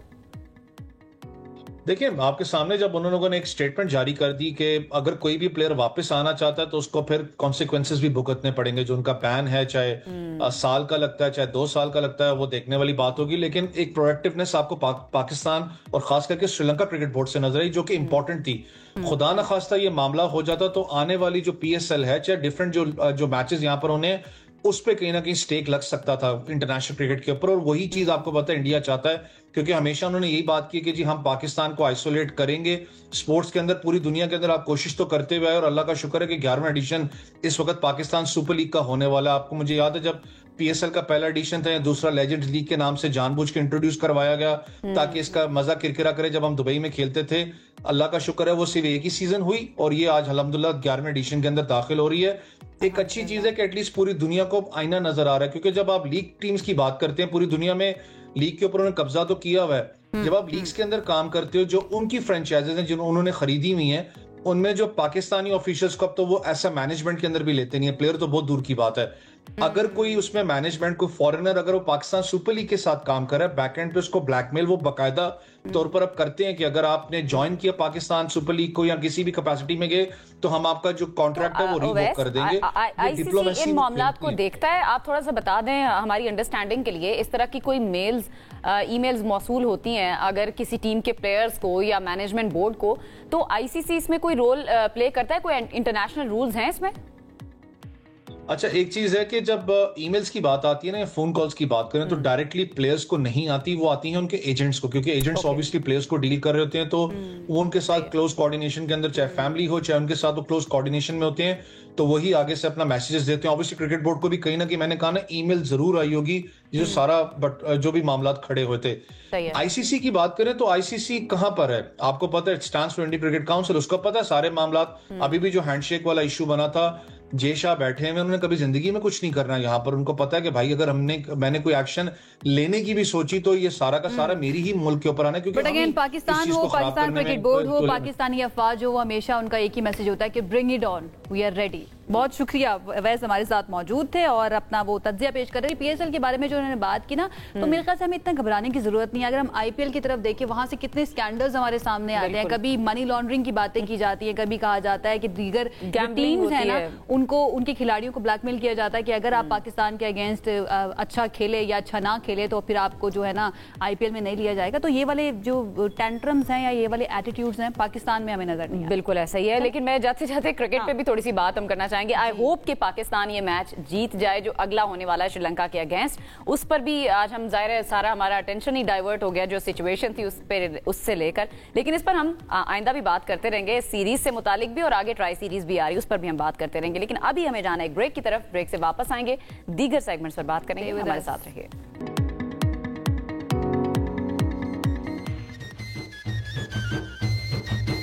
देखिए, आपके सामने जब उन लोगों ने एक स्टेटमेंट जारी कर दी कि अगर कोई भी प्लेयर वापस आना चाहता है तो उसको फिर कॉन्सिक्वेंसेस भी भुगतने पड़ेंगे, जो उनका बैन है, चाहे साल का लगता है, चाहे 2 साल का लगता है, वो देखने वाली बात होगी। लेकिन एक प्रोएक्टिवनेस आपको पाकिस्तान और खास करके श्रीलंका क्रिकेट बोर्ड से नजर आई, जो कि इंपॉर्टेंट थी। खुदा न खास्ता ये मामला हो जाता तो आने वाली जो PSL है, चाहे डिफरेंट जो मैचेस यहाँ पर उन्हें, उस पे कहीं ना कहीं स्टेक लग सकता था इंटरनेशनल क्रिकेट के ऊपर। और वही चीज आपको पता है इंडिया चाहता है, क्योंकि हमेशा उन्होंने यही बात की कि जी हम पाकिस्तान को आइसोलेट करेंगे स्पोर्ट्स के अंदर। पूरी दुनिया के अंदर आप कोशिश तो करते हुए आए, और अल्लाह का शुक्र है कि 11वां एडिशन इस वक्त पाकिस्तान सुपर लीग का होने वाला है। आपको मुझे याद है जब PSL का पहला एडिशन था, या दूसरा लेजेंड लीग के नाम से जानबूझ के इंट्रोड्यूस करवाया गया ताकि इसका मजा किरकिरा करे। जब हम दुबई में खेलते थे, अल्लाह का शुक्र है वो सिर्फ एक ही सीजन हुई, और ये आज अल्हम्दुलिल्लाह 11वें एडिशन के अंदर दाखिल हो रही है। एक अच्छी चीज है कि एटलीस्ट पूरी दुनिया को आईना नजर आ रहा है, क्योंकि जब आप लीग टीम्स की बात करते हैं, पूरी दुनिया में लीग के ऊपर उन्होंने कब्जा तो किया हुआ है। जब आप लीग्स के अंदर काम करते हो, जो उनकी फ्रेंचाइजेज हैं जिन्होंने उन्होंने खरीदी हुई हैं, उनमें जो पाकिस्तानी ऑफिशियल्स को अब तो वो ऐसा मैनेजमेंट के अंदर भी लेते नहीं है, प्लेयर तो बहुत दूर की बात है। अगर कोई उसमें मैनेजमेंट, कोई फॉरेनर अगर वो पाकिस्तान सुपर लीग के साथ काम कर रहा है, बैक एंड पे उसको ब्लैकमेल वो बाकायदा तौर पर अब करते हैं कि अगर आपने ज्वाइन किया पाकिस्तान सुपर लीग को या किसी भी कैपेसिटी में गए, तो हम आपका जो कॉन्ट्रैक्ट है वो रिवोक कर देंगे। ICC इन मामलात को देखता है? आप थोड़ा सा बता दें हमारी अंडरस्टैंडिंग के लिए, इस तरह की कोई ईमेल्स मौसूल होती हैं अगर किसी टीम के प्लेयर्स को या मैनेजमेंट बोर्ड को, तो ICC इसमें कोई रोल प्ले करता है? कोई इंटरनेशनल रूल्स हैं इसमें? अच्छा, एक चीज है कि जब ईमेल्स की बात आती है ना, या फोन कॉल्स की बात करें, तो डायरेक्टली प्लेयर्स को नहीं आती, वो आती हैं उनके एजेंट्स को, क्योंकि एजेंट्स ऑब्वियसली प्लेयर्स को डील कर रहे होते हैं, तो वो उनके साथ क्लोज कोऑर्डिनेशन के अंदर, चाहे फैमिली हो चाहे उनके साथ वो क्लोज कोऑर्डिनेशन में होते हैं, तो वही आगे से अपना मैसेजेस देते हैं। ऑब्वियसली क्रिकेट बोर्ड को भी कहीं ना कहीं, मैंने कहा ना, ईमेल जरूर आई होगी जो सारा जो भी मामला खड़े हुए थे। ICC की बात करें तो ICC कहां पर है आपको पता है, stands for Indian cricket council, उसको पता है सारे मामला। अभी भी जो हैंडशेक वाला इशू बना था, जे शाह बैठे हैं, उन्होंने कभी जिंदगी में कुछ नहीं करना यहाँ पर। उनको पता है कि भाई अगर मैंने कोई एक्शन लेने की भी सोची तो ये सारा का सारा मेरी ही मुल्क के ऊपर आना है। क्योंकि बट अगेन पाकिस्तान हो, पाकिस्तान क्रिकेट बोर्ड हो, पाकिस्तानी अफवाज हो, हमेशा उनका एक ही मैसेज होता है कि bring it on, we are ready. बहुत शुक्रिया, वैसे हमारे साथ मौजूद थे और अपना वो तज्जिया पेश कर रहे थे PSL के बारे में जो उन्होंने बात की ना, तो मेरे ख्याल से हमें इतना घबराने की जरूरत नहीं है। अगर हम IPL की तरफ देखें, वहां से कितने स्कैंडल्स हमारे सामने आते हैं, कभी मनी लॉन्ड्रिंग की बातें की जाती है, कभी कहा जाता है कि दीगर टीम्स है ना, उनको उनके खिलाड़ियों को ब्लैकमेल किया जाता है कि अगर आप पाकिस्तान के अगेंस्ट अच्छा खेले या अच्छा ना खेले तो फिर आपको जो है ना IPL में नहीं लिया जाएगा। तो ये वाले जो टेंट्रम्स हैं या ये वाले एटीट्यूड्स हैं पाकिस्तान में हमें नजर नहीं आते। बिल्कुल ऐसा ही है। लेकिन मैं जाते जाते क्रिकेट पे भी थोड़ी सी बात हम करना चाहेंगे। جائیں گے. آئی ہوپ کہ پاکستان یہ میچ جیت جائے جو اگلا ہونے والا ہے شری لنکا کے اگینسٹ. اس پر بھی آج ہم ظاہر ہے سارا ہمارا اٹینشن ہی ڈائیورٹ ہو گیا جو سچویشن تھی اس سے لے کر, لیکن اس پر ہم آئندہ بھی بات کرتے رہیں گے, سیریز سے متعلق بھی اور آگے ٹرائی سیریز بھی آ رہی ہے اس پر بھی ہم بات کرتے رہیں گے. لیکن ابھی ہمیں جانا ہے ایک بریک کی طرف, بریک سے واپس آئیں گے, دیگر سیگمنٹس پر بات کریں گے. ہمارے ساتھ رہیے.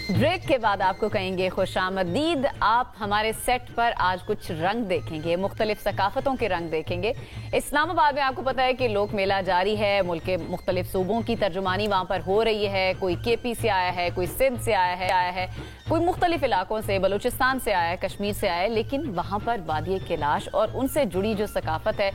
بریک کے بعد آپ کو کہیں گے خوش آمدید. آپ ہمارے سیٹ پر آج کچھ رنگ دیکھیں گے, مختلف ثقافتوں کے رنگ دیکھیں گے. اسلام آباد میں آپ کو پتا ہے کہ لوک میلہ جاری ہے, ملک کے مختلف صوبوں کی ترجمانی وہاں پر ہو رہی ہے. کوئی کے پی سے آیا ہے, کوئی سندھ سے آیا ہے, کوئی مختلف علاقوں سے, بلوچستان سے آیا ہے, کشمیر سے آیا ہے. لیکن وہاں پر وادی کیلاش اور ان سے جڑی جو ثقافت ہے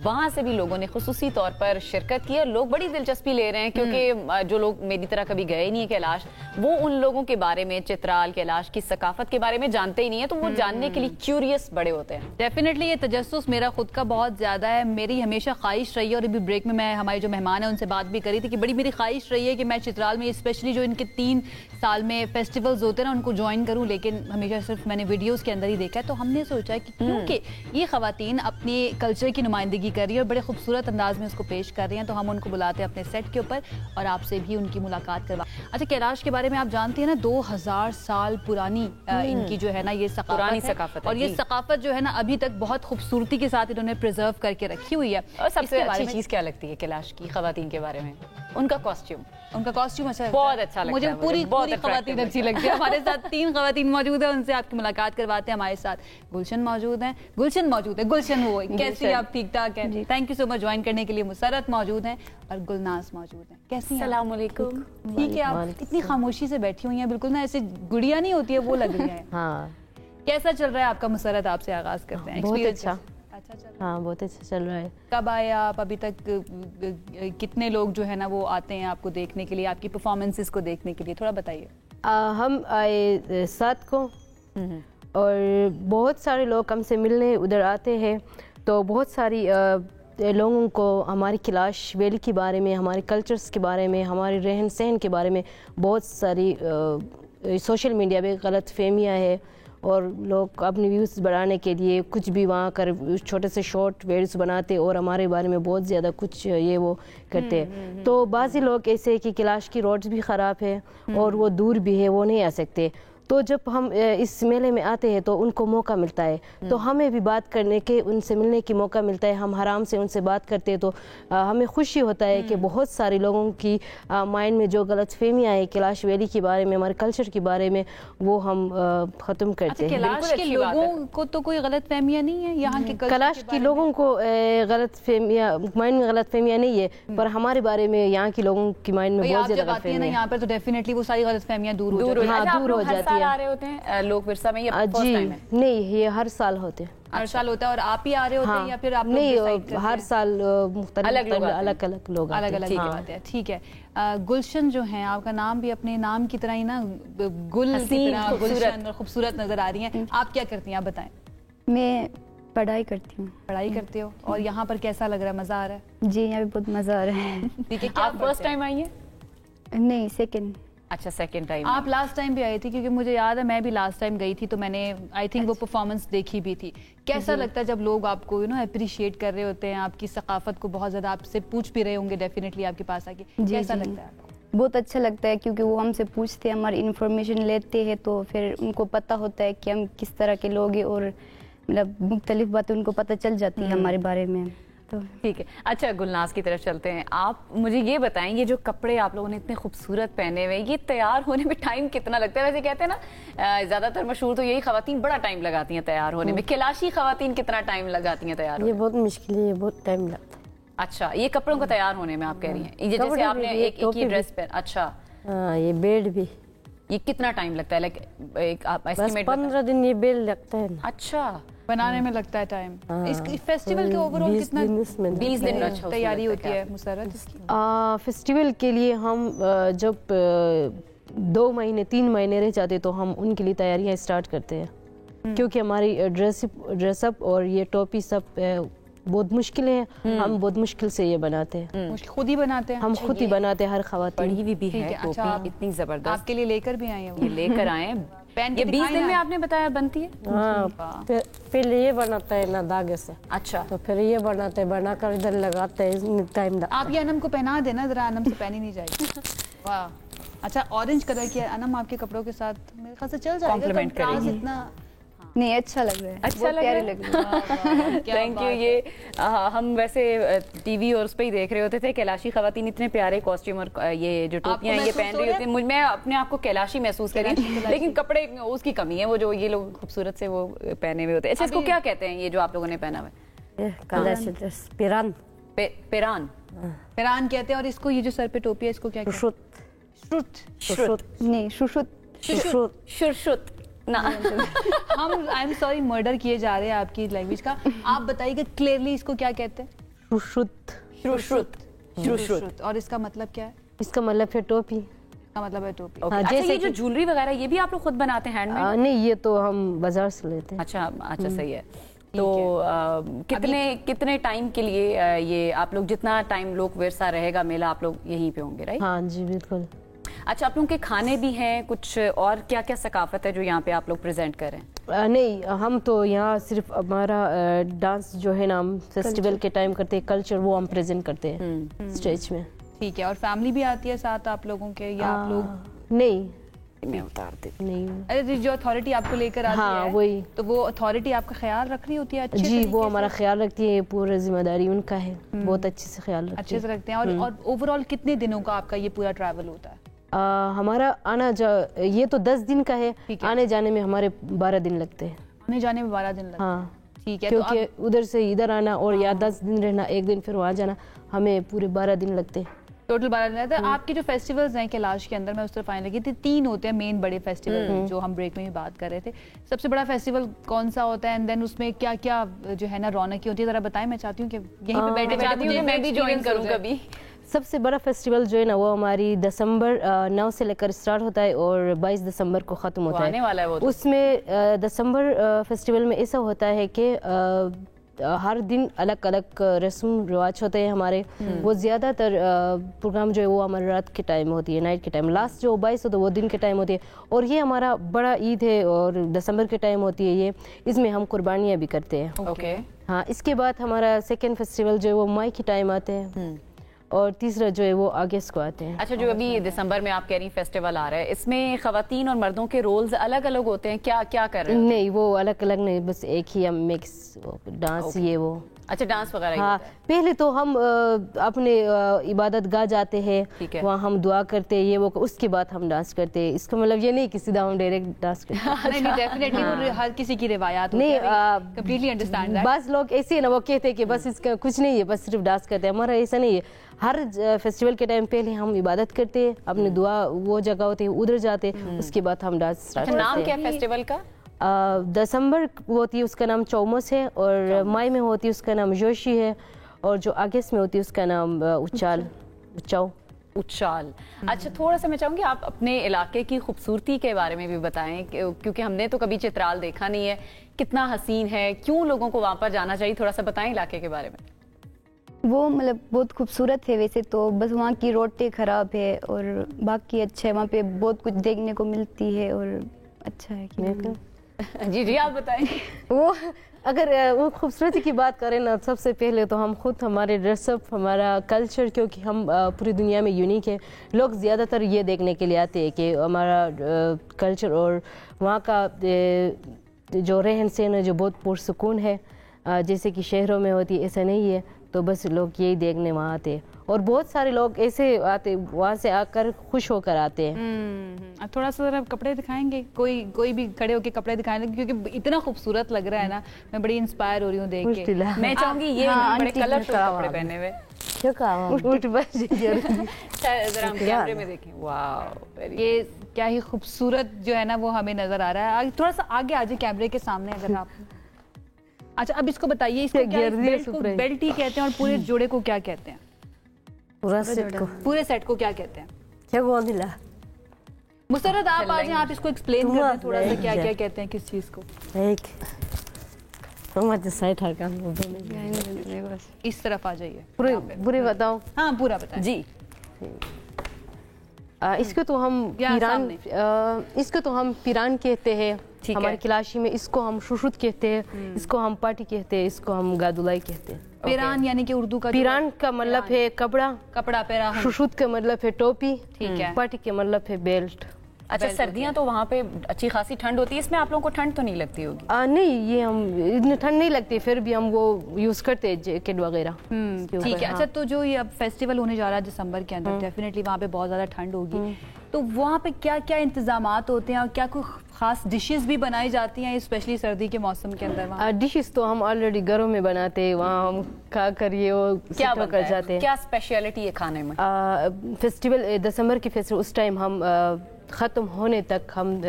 وہاں سے بھی لوگوں نے خصوصی طور پر شرکت کی ہے. لوگ بڑی دلچسپی لے رہے ہیں کیونکہ جو لوگ میری طرح کبھی گئے ہی نہیں ہے کیلاش, وہ ان لوگوں کے بارے میں, چترال کیلاش کی ثقافت کے بارے میں جانتے ہی نہیں ہے, تو وہ جاننے کے لیے کیوریس بڑے ہوتے ہیں. ڈیفینیٹلی یہ تجسس میرا خود کا بہت زیادہ ہے. میری ہمیشہ خواہش رہی ہے, اور ابھی بریک میں ہمارے جو مہمان ہیں ان سے بات بھی کری تھی کہ بڑی میری خواہش رہی ہے کہ میں چترال میں اسپیشلی جو ان کے 3 سال میں فیسٹیولز ہوتے ہیں نا ان کو جوائن کروں, لیکن ہمیشہ صرف میں نے ویڈیوز کے اندر ہی دیکھا ہے. تو ہم نے سوچا کہ کیونکہ یہ خواتین اپنی کلچر کی نمائندگی کر رہی ہے اور بڑے خوبصورت انداز میں اس کو پیش کر رہی ہیں, تو ہم ان کو بلاتے ہیں اپنے سیٹ کے اوپر اور آپ سے بھی ان کی ملاقات کروا. اچھا, کیلاش کے بارے میں آپ جانتی ہیں نا 2000 سال پرانی ان کی جو ہے نا یہ ثقافت ہے, اور یہ ثقافت جو ہے نا ابھی تک بہت خوبصورتی کے ساتھ انہوں نے پریزرو کر کے رکھی ہوئی ہے. اور سب سے اچھی چیز کیا لگتی ہے کیلاش کی خواتین کے بارے میں؟ ان کا کاسٹیوم اچھا, بہت اچھا لگتا ہے مجھے. پوری خواتین اچھی لگتی ہے. ہمارے ساتھ 3 خواتین موجود ہیں, ان سے آپ کی ملاقات کرواتے ہیں. ہمارے ساتھ گلشن موجود ہے. گلشن وہ کیسی آپ؟ ٹھیک ٹھاک ہیں, thank you so much join کرنے کے لیے. مسرت موجود ہیں اور گلناز موجود ہیں. کیسی ہیں؟ السلام علیکم. ٹھیک ہے, آپ اتنی خاموشی سے بیٹھی ہوئی ہیں, بالکل نا ایسے گڑیا نہیں ہوتی ہے وہ لگ رہی ہیں. ہاں, کیسا چل رہا ہے آپ کا؟ مسرت آپ سے آغاز کرتے ہیں. بہت اچھا. ہاں, بہت اچھا چل رہا ہے. کب آئے آپ؟ ابھی تک کتنے لوگ جو ہے نا وہ آتے ہیں آپ کو دیکھنے کے لیے, آپ کی پرفارمنسز کو دیکھنے کے لیے؟ تھوڑا بتائیے. ہم آئے 7 کو, اور بہت سارے لوگ ہم سے ملنے ادھر آتے ہیں. تو بہت ساری لوگوں کو ہماری کیلاش ویلی کے بارے میں, ہمارے کلچرز کے بارے میں, ہمارے رہن سہن کے بارے میں بہت ساری سوشل میڈیا پہ غلط فہمیاں ہے, اور لوگ اپنے ویوز بڑھانے کے لیے کچھ بھی وہاں کر چھوٹے سے شارٹ ویڈیوز بناتے اور ہمارے بارے میں بہت زیادہ کچھ یہ وہ کرتے ہیں. تو بعضی لوگ ایسے کہ کیلاش کی روڈز بھی خراب ہے اور وہ دور بھی ہے, وہ نہیں آ سکتے. تو جب ہم اس میلے میں آتے ہیں تو ان کو موقع ملتا ہے, تو ہمیں بھی بات کرنے کے, ان سے ملنے کی موقع ملتا ہے. ہم آرام سے ان سے بات کرتے ہیں تو ہمیں خوشی ہوتا ہے کہ بہت سارے لوگوں کی مائنڈ میں جو غلط فہمیاں ہیں کیلاش ویلی کے بارے میں, ہمارے کلچر کے بارے میں, وہ ہم ختم کرتے ہیں. کیلاش کے لوگوں کو تو کوئی غلط فہمیاں نہیں ہے یہاں کے کیلاش کے لوگوں کو غلط فہمیاں مائنڈ میں غلط فہمیاں نہیں ہے, پر ہمارے بارے میں یہاں کے لوگوں کی مائنڈ میں بہت زیادہ غلط فہمیاں ہیں. یہاں پر تو ڈیفینیٹلی وہ ساری غلط فہمیاں دور ہو جاتی ہیں. آ رہے ہوتے ہیں لوگ ورثہ میں, یا فرسٹ جی ٹائم ہے؟ نہیں, یہ ہر سال ہوتے ہیں. ہر سال ہوتا ہے. اور آپ ہی آ رہے ہوتے ہیں یا پھر آپ نہیں, ہر سال مختلف الگ لوگ الگ آتے ہیں. ٹھیک ہے. گلشن جو ہیں, آپ کا نام بھی اپنے نام کی طرح ہی نا گل کی طرح گلشن اور خوبصورت نظر آ رہی ہیں. آپ کیا کرتی ہیں, آپ بتائیں. میں پڑھائی کرتی ہوں. پڑھائی کرتے ہو, اور یہاں پر کیسا لگ رہا ہے؟ مزہ آ رہا ہے؟ جی, یہاں پہ بہت مزہ آ رہا ہے. ٹھیک ہے. آپ فرسٹ ٹائم آئی ہیں؟ نہیں, سیکنڈ. اچھا, سیکنڈ ٹائم. آپ لاسٹ ٹائم بھی آئی تھی؟ کیونکہ مجھے یاد ہے میں بھی لاسٹ ٹائم گئی تھی تو میں نے آئی تھنک وہ پرفارمنس دیکھی بھی تھی. کیسا لگتا ہے جب لوگ آپ کو اپریشیٹ کر رہے ہوتے ہیں, آپ کی ثقافت کو بہت زیادہ آپ سے پوچھ بھی رہے ہوں گے ڈیفینیٹلی آپ کے پاس آ کے, کیسا لگتا ہے آپ کو؟ بہت اچھا لگتا ہے, کیونکہ وہ ہم سے پوچھتے ہیں, ہماری انفارمیشن لیتے ہیں, تو پھر ان کو پتہ ہوتا ہے کہ ہم کس طرح کے لوگ ہیں, اور مطلب مختلف باتیں ان کو پتہ چل جاتی ہے ہمارے بارے میں. ٹھیک ہے. اچھا, گلناز کی طرف چلتے ہیں. آپ مجھے یہ بتائیں, یہ جو کپڑے آپ لوگوں نے اتنے خوبصورت پہنے ہوئے, یہ تیار ہونے میں ٹائم کتنا لگتا ہے؟ ویسے کہتے ہیں نا زیادہ تر مشہور تو یہی خواتین بڑا ٹائم لگاتی ہیں تیار ہونے میں, کیلاشی خواتین کتنا ٹائم لگاتی ہیں تیار ہونے میں؟ یہ بہت مشکل ہے, یہ بہت ٹائم لگتا ہے. اچھا, یہ کپڑوں کو تیار ہونے میں آپ کہہ رہی ہیں, جیسے آپ نے ایک ہی ڈریس پہن. اچھا, یہ بیلٹ بھی. یہ کتنا ٹائم لگتا ہے؟ لائک آپ ایسٹیمیٹ 15 دن یہ بیلٹ لگتا ہے. اچھا, بنانے میں لگتا ہے ٹائم. اس فیسٹیول کے اوور آل کتنا 20 دن تیاری ہوتی ہے مسرت اس کی؟ فیسٹیول کے لیے ہم جب 2 مہینے 3 مہینے رہ جاتے تو ہم ان کے لیے تیاریاں اسٹارٹ کرتے ہیں, کیونکہ ہماری ڈریس اپ اور یہ ٹوپی سب بہت مشکل ہے. ہم بہت مشکل سے یہ بناتے ہیں, خود ہی بناتے ہیں. ہم خود ہی بناتے ہیں. ہر خواتین پڑھی ہوئی بھی ہے ٹوپی اتنی زبردست. آپ کے لیے لے کر بھی آئے ہیں, یہ لے کر آئے ہیں, पहन के ये 20 दिखाएं दिन ना। में आपने बताया बनती है? हाँ, पहले ये बनाता है ना धागे से, अच्छा, तो फिर ये बनाते हैं, बनाकर इधर लगाते हैं, टाइम आप ये अनम को पहना देना जरा, अनम से पहनी नहीं जाएगी। वाह, अच्छा ऑरेंज कलर की है अनम आपके कपड़ों के साथ, मेरे ख्याल से चल जाएगा, Compliment कंट्रास्ट करेगी। इतना नहीं अच्छा लग रहा है, अच्छा बहुत लग प्यारे रहा है? लग रहे हैं। Thank you. ये हम वैसे टीवी और उस पे ही देख रहे होते थे, कैलाशी खवातीन इतने प्यारे कॉस्ट्यूम और ये जो टोपियां ये महसूस पहन हो रही रहा होती हैं, मैं अपने आप को कैलाशी महसूस करी, लेकिन कपड़े उसकी कमी है, वो जो ये लोग खूबसूरत से वो पहने हुए होते हैं। अच्छा, इसको क्या कहते हैं ये जो आप लोगों ने पहना हुआ है? पिरान, पेरान, फैरान कहते हैं, और इसको ये जो सर पे टोपी है इसको क्या कहते हैं? शुरुत, नहीं सुशुत, शुरुत ना। हम आई एम सॉरी मर्डर किए जा रहे हैं आपकी लैंग्वेज का, आप बताइए क्लियरली इसको क्या कहते हैं? शुरुत, और इसका मतलब क्या है? इसका मतलब फिर टोपी। इसका मतलब है टोपी। Okay. हाँ, अच्छा, जैसे ये जो ज्वेलरी वगैरह ये भी आप लोग खुद बनाते हैं हैंडमेड? नहीं, ये तो हम बाजार से लेते हैं। अच्छा अच्छा, सही है। तो कितने टाइम के लिए ये आप लोग, जितना टाइम लोक विरसा रहेगा मेला, आप लोग यहीं पे होंगे, राइट? हाँ जी बिल्कुल। अच्छा, आप लोगों के खाने भी हैं कुछ, और क्या क्या सकाफत है जो यहाँ पे आप लोग प्रेजेंट कर रहे हैं? नहीं, हम तो यहाँ सिर्फ हमारा डांस जो है ना, हम फेस्टिवल के टाइम करते हैं, कल्चर वो हम प्रेजेंट करते हैं स्टेज में। ठीक है, और फैमिली भी आती है साथ आप लोगों के, या आप लोग? नहीं मैं उतार देती नहीं, अरे जो अथॉरिटी आपको लेकर आती हाँ, है, वही। तो वो अथॉरिटी आपका ख्याल रख रही होती है अच्छे जी, तरीके वो से? हमारा ख्याल रखती है, पूरा जिम्मेदारी उनका है, बहुत अच्छे से ख्याल रखती अच्छे है। से रखते हैं। और ओवरऑल कितने दिनों का आपका ये पूरा ट्रैवल होता है? हमारा ये तो 10 दिन का है, ठीक है। आने जाने में हमारे 12 दिन लगते हैं। आने जाने में 12 दिन लगते हैं। हाँ, ठीक है, तो क्योंकि उधर से इधर आना और या 10 दिन रहना, एक दिन फिर वहाँ जाना, हमें पूरे 12 दिन लगते हैं। टोटल 12 दिन रहता है। आपके जो फेस्टिवल्स हैं कैलाश के अंदर, मैं उस तरफ आने लगी थी, 3 होते हैं मेन बड़े फेस्टिवल जो हम ब्रेक में भी बात कर रहे थे। सबसे बड़ा फेस्टिवल कौन सा होता है, एंड देन उसमें क्या क्या जो है ना रौनकी होती है, जरा बताएं। मैं चाहती हूँ कि यहीं पे बैठे चाहती हूँ कि मैं भी ज्वाइन करूँ कभी। सबसे बड़ा फेस्टिवल जो है ना, वो हमारी दिसंबर 9 से लेकर स्टार्ट होता है और 22 दिसंबर को ख़त्म होता आने वाला है वो तो। उसमें दिसंबर फेस्टिवल में ऐसा होता है कि हर दिन अलग अलग रस्म रिवाज होते हैं हमारे। वो ज़्यादातर प्रोग्राम जो है वो हमारे रात के टाइम होती है, नाइट के टाइम। लास्ट जो 22 होता है वो दिन के टाइम होती है, और ये हमारा बड़ा ईद है और दिसंबर के टाइम होती है ये। इसमें हम कुर्बानियाँ भी करते हैं। ओके। हाँ, इसके बाद हमारा सेकेंड फेस्टिवल जो है वो मई के टाइम आते हैं, और तीसरा जो है वो अगस्त को आते हैं। अच्छा, जो अभी दिसंबर में आप कह रही हैं फेस्टिवल आ रहा है, इसमें खवातीन और मर्दों के रोल्स अलग अलग होते हैं, क्या क्या कर रहे हैं? नहीं, वो अलग अलग नहीं, बस एक ही हम मिक्स डांस ये वो। अच्छा, डांस वगैरह ही हाँ, होता है। पहले तो हम अपने इबादत गाह जाते हैं, ठीक है। वहाँ हम दुआ करते हैं ये वो, उसके बाद हम डांस करते हैं। इसका मतलब ये नहीं कि सीधा हम डायरेक्ट डांस करते हैं। नहीं, डेफिनेटली वो हर किसी की रिवायात होती नहीं, है, कंप्लीटली अंडरस्टैंड दैट। बस लोग ऐसे ही ना, वो कहते हैं कि बस इसका कुछ नहीं है, बस सिर्फ डांस करते हैं। हमारा ऐसा नहीं है। हर फेस्टिवल के टाइम पहले हम इबादत करते हैं, अपने दुआ वो जगह होती है उधर जाते हैं, उसके बाद हम डांस स्टार्ट अच्छा, करते नाम हैं। क्या है फेस्टिवल का? दिसंबर होती है उसका नाम चौमस है, और मई में होती है उसका नाम जोशी है, और जो अगस्त में होती है उसका नाम उच्चाओ। अच्छा, थोड़ा सा मैं चाहूंगी आप अपने इलाके की खूबसूरती के बारे में भी बताएं, क्योंकि हमने तो कभी चित्राल देखा नहीं है। कितना हसीन है, क्यों लोगों को वहां पर जाना चाहिए, थोड़ा सा बताएं इलाके के बारे में। वो मतलब बहुत खूबसूरत है वैसे तो, बस वहाँ की रोडें ख़राब है और बाकी अच्छा है। वहाँ पे बहुत कुछ देखने को मिलती है और अच्छा है कि जी जी, आप बताएं। वो अगर वो खूबसूरती की बात करें ना, सबसे पहले तो हम खुद, हमारे ड्रेसअप, हमारा कल्चर, क्योंकि हम पूरी दुनिया में यूनिक है। लोग ज़्यादातर ये देखने के लिए आते हैं कि हमारा कल्चर और वहाँ का जो रहन सहन है जो बहुत पुरसुकून है, जैसे कि शहरों में होती है, ऐसा नहीं है। तो बस लोग यही देखने वहाँ आते हैं, और बहुत सारे लोग ऐसे आते, वहाँ से आकर खुश होकर आते हैं। थोड़ा सा जरा कपड़े दिखाएंगे, कोई भी खड़े होके कपड़े दिखाएंगे, क्योंकि इतना खूबसूरत लग रहा है ना। मैं बड़ी इंस्पायर हो रही हूँ देख के। मैं चाहूंगी ये बड़े कलरफुल कपड़े पहने हुए। जरा हम कैमरे में देखें। वाह, ये क्या ही खूबसूरत जो है ना वो हमें नजर आ रहा है। थोड़ा सा आगे आ जाए कैमरे के सामने अगर आप। अच्छा, अब इसको बताइए, इसको क्या, इस बेल्ट को बेल्ट ही कहते हैं, और पूरे जोड़े को क्या कहते हैं? पूरे सेट को क्या कहते हैं? मुसरत, आप आ जाएं, आप इसको एक्सप्लेन कर दें थोड़ा सा, क्या क्या कहते हैं किस चीज को। इस तरफ आ जाइए, पूरे बताओ। हाँ, पूरा बताएं जी। इसको तो हम पीरान, इसको तो हम पीरान कहते हैं हमारे कलाशी में, इसको हम शुशुत कहते हैं, इसको हम पाटी कहते हैं, इसको हम गादुलाई कहते हैं। पीरान यानी कि उर्दू का, पीरान का मतलब है कपड़ा, कपड़ा पीरान, शुशुत का मतलब है टोपी, ठीक है, पाटी का मतलब है बेल्ट। अच्छा, सर्दियाँ तो वहाँ पे अच्छी खासी ठंड होती है, इसमें आप लोगों को ठंड तो नहीं लगती होगी? नहीं, ये हम इतनी ठंड नहीं लगती, फिर भी हम वो यूज़ करते हैं जैकेट वगैरह। ठीक है। अच्छा, तो जो ये अब फेस्टिवल होने जा रहा है दिसंबर के अंदर, डेफिनेटली वहाँ पे बहुत ज़्यादा ठंड होगी, तो वहाँ पे क्या क्या इंतजामात होते हैं और क्या कोई खास डिशेस भी बनाई जाती हैं स्पेशली सर्दी के मौसम के अंदर? डिशेस तो हम ऑलरेडी घरों में बनाते हैं, वहाँ हम खा कर ये वो क्या कर जाते हैं। क्या स्पेशलिटी है खाने में? फेस्टिवल दिसंबर के फेस्टिवल उस टाइम हम ख़त्म होने तक हम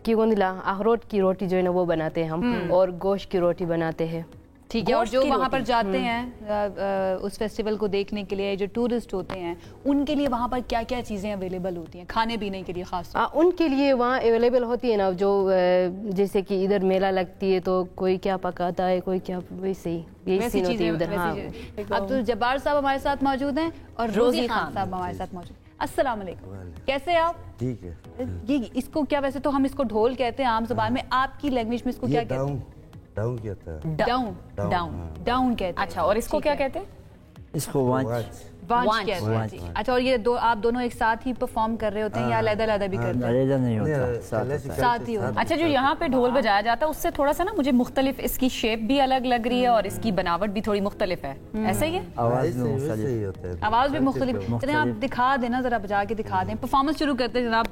कीगोंदिला अखरोट की रोटी जो है ना वो बनाते हैं हम, और गोश्त की रोटी बनाते हैं। ठीक है। और जो वहाँ पर जाते हैं उस फेस्टिवल को देखने के लिए, जो टूरिस्ट होते हैं, उनके लिए वहाँ पर क्या क्या चीज़ें अवेलेबल होती हैं खाने पीने के लिए खास? उनके लिए वहाँ अवेलेबल होती है ना, जो जैसे कि इधर मेला लगती है तो कोई क्या पकाता है, कोई क्या, वैसे ही यही सीन होती है उधर। हाँ, अब्दुल जब्बार साहब हमारे साथ मौजूद हैं और रोजी खान साहब हमारे साथ मौजूद। अस्सलाम वालेकुम, कैसे आप? ठीक है। ये इसको क्या, वैसे तो हम इसको ढोल कहते हैं आम ज़ुबान में, आपकी लैंग्वेज में इसको क्या कहते हैं? डाउन कहता है। डाउन, डाउन कहते हैं। अच्छा, और इसको क्या कहते हैं? इसको वांच कहते हैं। अच्छा, और ये आप दोनों एक साथ ही परफॉर्म कर रहे होते हैं या अलग-अलग भी करते हैं? अलग नहीं होता, साथ ही होता है। अच्छा, जो यहाँ पे ढोल बजाया जाता है उससे थोड़ा सा ना मुझे मुख्तलिफ, इसकी शेप भी अलग लग रही है और इसकी बनावट भी थोड़ी मुख्तलिफ है, ऐसा ही है? आवाज भी मुख्तलिफ। चलिए आप दिखा देना, जरा बजा के दिखा दें, परफॉर्मेंस शुरू करते हैं जनाब।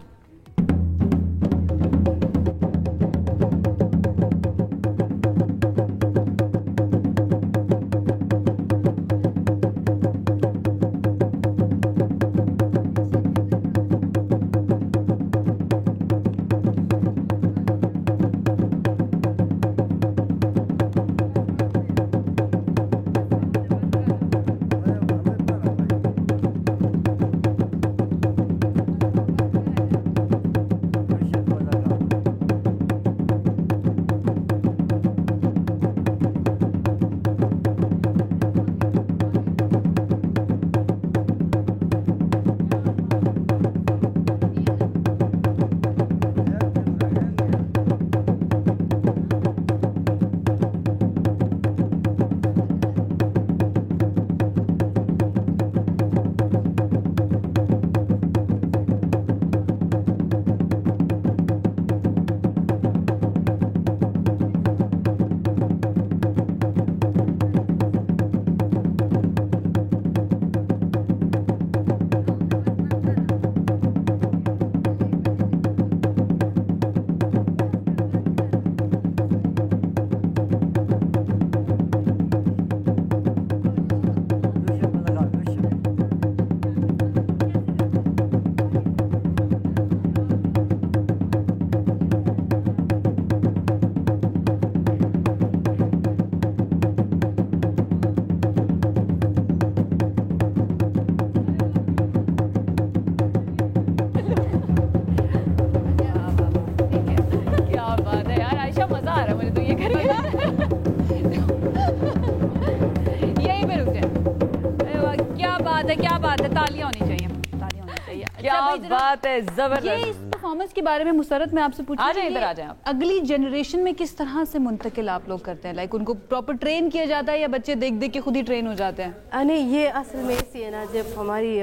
क्या बात है, तालियां होनी चाहिए, तालियां होनी चाहिए। क्या बात है, जबरदस्त। ये इस परफॉर्मेंस के बारे में मुसरत मैं आपसे पूछूं, आ जाए इधर, आ जाए आप। अगली जनरेशन में किस तरह से मुंतकिल आप लोग करते हैं? लाइक उनको प्रॉपर ट्रेन किया जाता है या बच्चे देख देख के खुद ही ट्रेन हो जाते हैं? नहीं, ये असल में ऐसी है ना, जब हमारी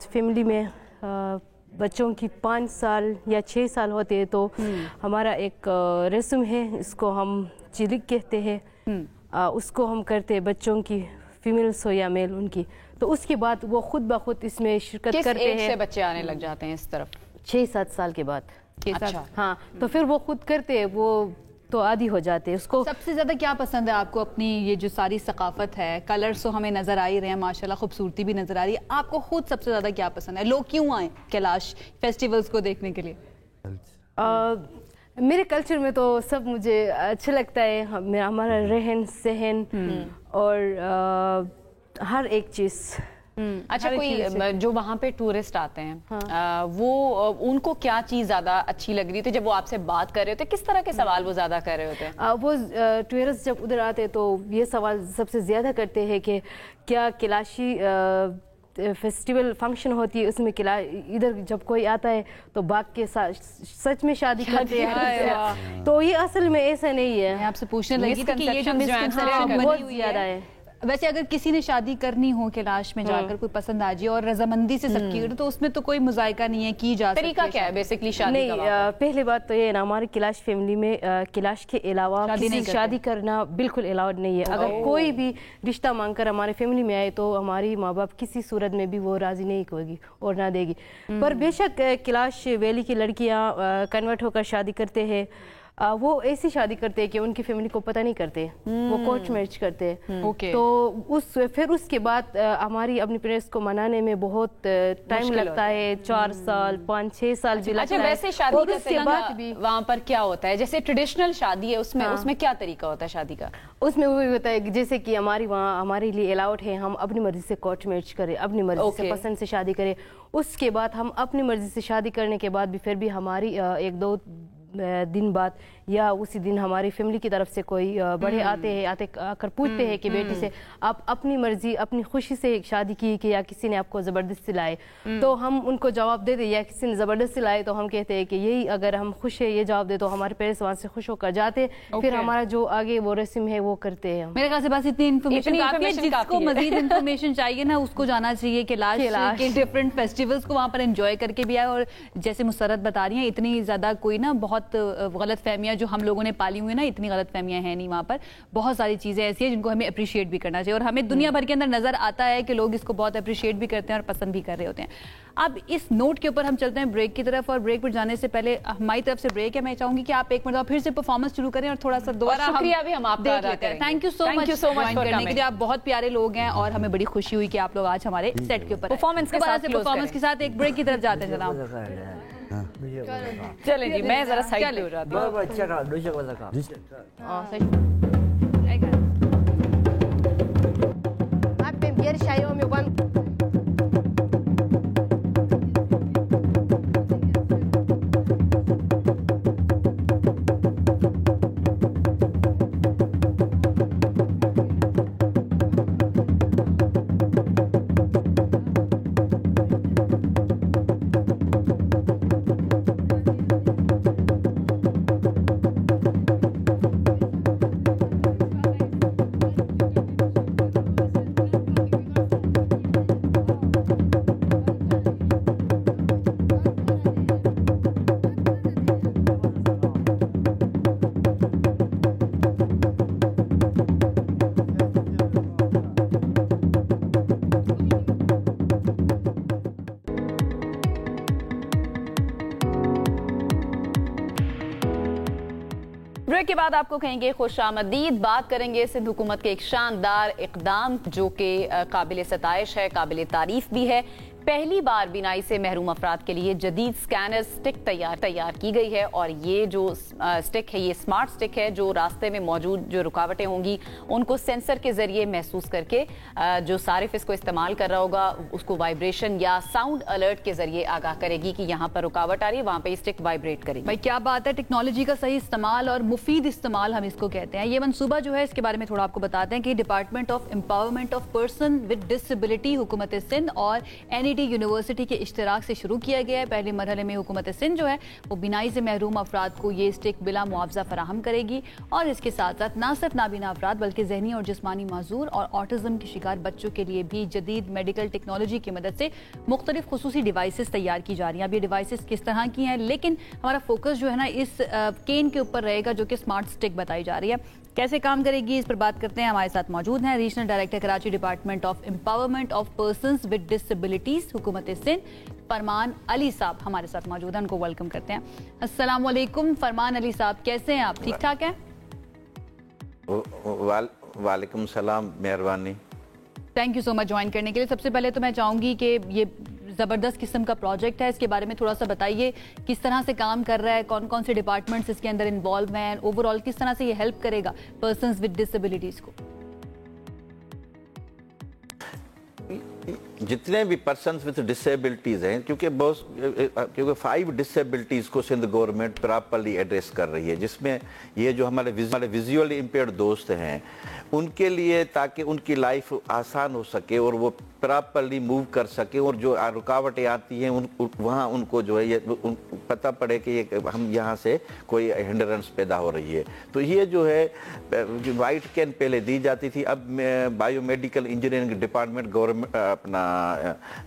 फैमिली में बच्चों की 5 साल या 6 साल होते हैं तो हमारा एक रस्म है, इसको हम चिलिक कहते हैं, उसको हम करते हैं बच्चों की, फीमेल्स हो या मेल उनकी, तो उसके बाद वो खुद ब खुद इसमें शिरकत करते हैं। किस एज से बच्चे आने लग जाते हैं इस तरफ? 6-7 साल के बाद। अच्छा। हाँ, तो फिर वो खुद करते हैं, वो तो आदी हो जाते हैं उसको। सबसे ज्यादा क्या पसंद है आपको अपनी ये जो सारी सकाफत है? कलर्स तो हमें नजर आ ही रहे हैं माशाल्लाह, खूबसूरती भी नजर आ रही है, आपको खुद सबसे ज्यादा क्या पसंद है? लोग क्यों आए कैलाश फेस्टिवल्स को देखने के लिए? मेरे कल्चर में तो सब मुझे अच्छा लगता है, हमारा रहन सहन और हर एक चीज़। अच्छा, कोई जो वहाँ पे टूरिस्ट आते हैं, वो उनको क्या चीज़ ज़्यादा अच्छी लग रही थी जब वो आपसे बात कर रहे होते? किस तरह के सवाल वो ज़्यादा कर रहे होते हैं? वो टूरिस्ट जब उधर आते हैं तो ये सवाल सबसे ज़्यादा करते हैं कि क्या कैलाशी फेस्टिवल फंक्शन होती है उसमें इधर जब कोई आता है तो बाग के साथ सच में शादी करते हैं, तो ये असल में ऐसा नहीं है। मैं आपसे पूछने लगी थी कि ये जो मिसकंसेप्शन बहुत ज्यादा है। वैसे अगर किसी ने शादी करनी हो कैलाश में जाकर, कोई पसंद आ जाए और रजामंदी से सबकी हो, तो उसमें तो कोई मुजायका नहीं है, की जा सकती है। तरीका क्या है बेसिकली शादी नहीं, का? पहली बात तो ये ना, हमारी कैलाश फैमिली में कैलाश के अलावा शादी करना बिल्कुल अलाउड नहीं है। अगर कोई भी रिश्ता मांगकर हमारे फैमिली में आए तो हमारी माँ बाप किसी सूरत में भी वो राजी नहीं होगी और ना देगी। पर बेशक कैलाश वैली की लड़कियाँ कन्वर्ट होकर शादी करते हैं, वो ऐसी शादी करते हैं कि उनकी फैमिली को पता नहीं करते, वो कोर्ट मैरिज करते हैं। तो फिर उसके बाद हमारी अपनी पेरेंट्स को मनाने में बहुत टाइम लगता है, 4 साल 5-6 साल भी लगता है। वैसे शादी और उसके बाद भी वहाँ पर क्या होता है, जैसे ट्रेडिशनल शादी है उसमें क्या तरीका होता है शादी का? उसमें वो भी होता है जैसे कि हमारी वहाँ हमारे लिए अलाउड है, हम अपनी मर्जी से कोर्ट मैरिज करें, अपनी मर्जी से पसंद से शादी करें। उसके बाद हम अपनी मर्जी से शादी करने के बाद भी फिर भी हमारी 1-2 दिन बाद या उसी दिन हमारी फैमिली की तरफ से कोई बड़े आकर पूछते हैं कि बेटी से आप अपनी मर्जी अपनी खुशी से शादी की कि या किसी ने आपको ज़बरदस्ती लाए, तो हम उनको जवाब दे दें या किसी ने ज़बरदस्ती लाए तो हम कहते हैं कि यही अगर हम खुश है ये जवाब दे तो हमारे पेरेंट्स वहाँ से खुश होकर जाते, फिर हमारा जो आगे वो रस्म है वो करते हैं। मेरे ख्याल से बस इतनी इन्फॉर्मेशन काफी है। जिसको मजीद इन्फॉर्मेशन चाहिए ना उसको जाना चाहिए कैलाश के डिफरेंट फेस्टिवल्स को वहाँ पर एंजॉय करके भी आए। और जैसे मुसरत बता रही हैं, इतनी ज़्यादा कोई ना बहुत गलत फहमियाँ जो हम लोगों ने पाली हुई है ना, इतनी गलत फहमियाँ हैं नहीं। वहाँ पर बहुत सारी चीज़ें ऐसी हैं जिनको हमें अप्रिशिएट भी करना चाहिए, और हमें दुनिया भर के अंदर नज़र आता है कि लोग इसको बहुत अप्रिशिएट भी करते हैं और पसंद भी कर रहे होते हैं। अब इस नोट के ऊपर हम चलते हैं ब्रेक की तरफ, और ब्रेक पर जाने से पहले हमारी तरफ से ब्रेक है। मैं चाहूंगी कि आप एक मिनट फिर से परफॉर्मेंस शुरू करें और थोड़ा सा दोबारा शुक्रिया भी हम आपका अदा करेंगे। थैंक यू सो मच करने के लिए। आप बहुत प्यारे लोग हैं और हमें बड़ी खुशी हुई कि आप लोग आज हमारे सेट के ऊपर परफॉर्मेंस के साथ एक ब्रेक की तरफ जाते हैं जनाब। चलें जी, मैं जरा साइड हो जाती हूँ। ब्रेक के बाद आपको कहेंगे खुशामदीद। बात करेंगे सिंध हुकूमत के एक शानदार इकदाम जो कि काबिल सताइश है, काबिल तारीफ भी है। पहली बार बीनाई से महरूम अफराद के लिए जदीद स्कैनर स्टिक तैयार की गई है, और ये जो स्टिक है ये स्मार्ट स्टिक है जो रास्ते में मौजूद जो रुकावटें होंगी उनको सेंसर के जरिए महसूस करके जो सारिफ इसको इस्तेमाल कर रहा होगा उसको वाइब्रेशन या साउंड अलर्ट के जरिए आगाह करेगी कि यहाँ पर रुकावट आ रही है, वहाँ पे स्टिक वाइब्रेट करेगी। भाई क्या बात है, टेक्नोलॉजी का सही इस्तेमाल और मुफीद इस्तेमाल हम इसको कहते हैं। ये मनसूबा जो है इसके बारे में थोड़ा आपको बताते हैं कि department of empowerment of person with disability हुकूमत सिंध और यूनिवर्सिटी के इश्तराक से शुरू किया गया है। पहले मरहले में हुकूमत सिंध जो है वो बिनाई से महरूम अफराद को ये स्टिक बिला मुआवजा फराहम करेगी, और इसके साथ साथ ना सिर्फ नाबीना अफराद बल्कि जहनी और जिस्मानी माजूर और ऑटिज्म के शिकार बच्चों के लिए भी जदीद मेडिकल टेक्नोलॉजी की मदद से मुख्तलिफ खुसूसी डिवाइसेस तैयार की जा रही हैं। अब ये डिवाइसेस किस तरह की हैं, लेकिन हमारा फोकस जो है ना इस केन के ऊपर रहेगा जो कि स्मार्ट स्टिक बताई जा रही है। कैसे काम करेगी इस पर बात करते हैं। हमारे साथ मौजूद हैं regional director Karachi department of empowerment of persons with disabilities हुकूमत सिंध फरमान अली साहब हमारे साथ मौजूद हैं, उनको वेलकम करते हैं। अस्सलाम वालेकुम फरमान अली साहब, कैसे हैं आप? ठीक ठाक हैं? वालेकुम सलाम, मेहरबानी। Thank you so much join करने के लिए। सबसे पहले तो मैं चाहूंगी कि ये ज़बरदस्त किस्म का प्रोजेक्ट है, इसके बारे में थोड़ा सा बताइए, किस तरह से काम कर रहा है, कौन कौन से डिपार्टमेंट्स इसके अंदर इन्वॉल्व हैं, ओवरऑल किस तरह से ये हेल्प करेगा पर्सन्स विद डिसेबिलिटीज को? जितने भी पर्सन्स विद डिसेबिलिटीज हैं, क्योंकि 5 डिसेबिलिटीज को सिंध गवर्नमेंट प्रॉपरली एड्रेस कर रही है, जिसमें ये जो हमारे विजुअली इम्पेयर्ड दोस्त हैं उनके लिए, ताकि उनकी लाइफ आसान हो सके और वो प्रॉपरली मूव कर सके और जो रुकावटें आती हैं वहाँ उनको जो है ये पता पड़े कि ये हम यहाँ से कोई हिंड्रेंस पैदा हो रही है। तो ये जो है वाइट कैन पहले दी जाती थी, अब बायोमेडिकल इंजीनियरिंग डिपार्टमेंट गवर्नमेंट अपना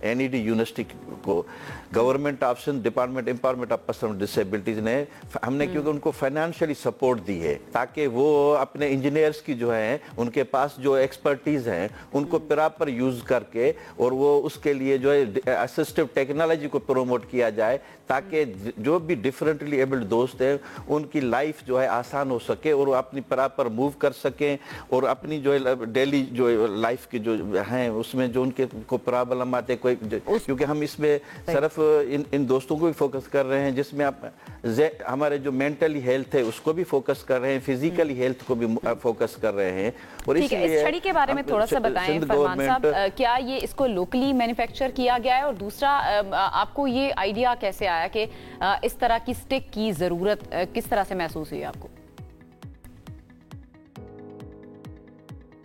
NED यूनिवर्सिटी को government option department empowerment of person with disabilities ने हमने क्योंकि उनको फाइनेंशियली सपोर्ट दी है ताकि वो अपने इंजीनियर्स की जो है उनके पास जो एक्सपर्टीज है उनको प्रॉपर यूज करके और वो उसके लिए जो है असिस्टिव टेक्नोलॉजी को प्रमोट किया जाए ताकि जो भी डिफरेंटली एबल्ड दोस्त हैं उनकी लाइफ जो है आसान हो सके और वो अपनी प्रॉपर मूव कर सकें और अपनी जो है डेली जो लाइफ की जो हैं उसमें जो उनके को प्रॉब्लम आते कोई क्योंकि हम इसमें सिर्फ इन दोस्तों को भी फोकस कर रहे हैं जिसमें आप हमारे जो मेंटली हेल्थ है उसको भी फोकस कर रहे हैं, फिजिकली हेल्थ को भी फोकस कर रहे हैं। और इस छड़ी के बारे में थोड़ा सा बताएं फरमान साहब, क्या ये इसको लोकली मैन्युफैक्चर किया गया है और दूसरा आपको ये आइडिया कैसे आया कि इस तरह की स्टिक की जरूरत किस तरह से महसूस हुई आपको?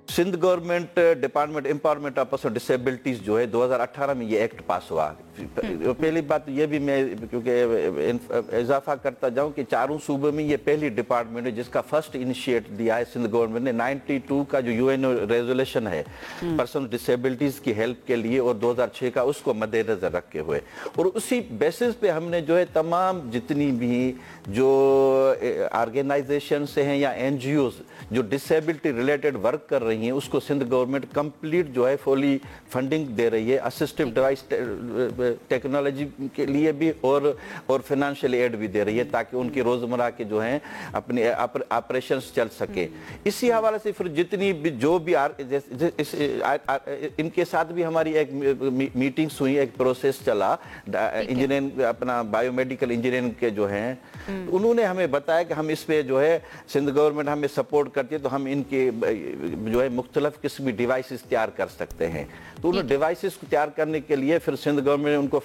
Sindh government department empowerment of person disabilities जो है 2018 में ये एक्ट पास हुआ। पहली बात ये भी मैं क्योंकि इजाफा करता जाऊं कि चारों सूबों में ये पहली डिपार्टमेंट है जिसका फर्स्ट इनिशिएट दिया है सिंध गवर्नमेंट ने। 92 का जो UN रेजोल्यूशन है पर्सन डिसेबिलिटीज की हेल्प के लिए और 2006 का उसको मद्देनजर रखे हुए और उसी बेसिस पे हमने जो है तमाम जितनी भी जो ऑर्गेनाइजेशन से हैं या NGOs जो डिसेबिलिटी रिलेटेड वर्क कर रही हैं उसको सिंध गवर्नमेंट कंप्लीट जो है फुली फंडिंग दे रही है, असिस्टिव डिवाइस टेक्नोलॉजी के लिए भी और फाइनेंशियल एड भी दे रही है ताकि उनकी रोजमर्रा के जो हैं अपने ऑपरेशंस चल सके। इसी हवाले से फिर जितनी भी जो भी इनके साथ भी हमारी एक मीटिंग्स हुई, एक प्रोसेस चला इंजीनियरिंग अपना बायोमेडिकल इंजीनियरिंग के जो हैं उन्होंने हमें बताया कि हम इस पे जो है सिंध गवर्नमेंट हमें सपोर्ट करती है तो हम इनके जो है मुख्तलिफ किस्म की डिवाइसेस तैयार कर सकते हैं। तो उन डिवाइसेस को तैयार करने के लिए फिर सिंध गवर्नमेंट ने उनको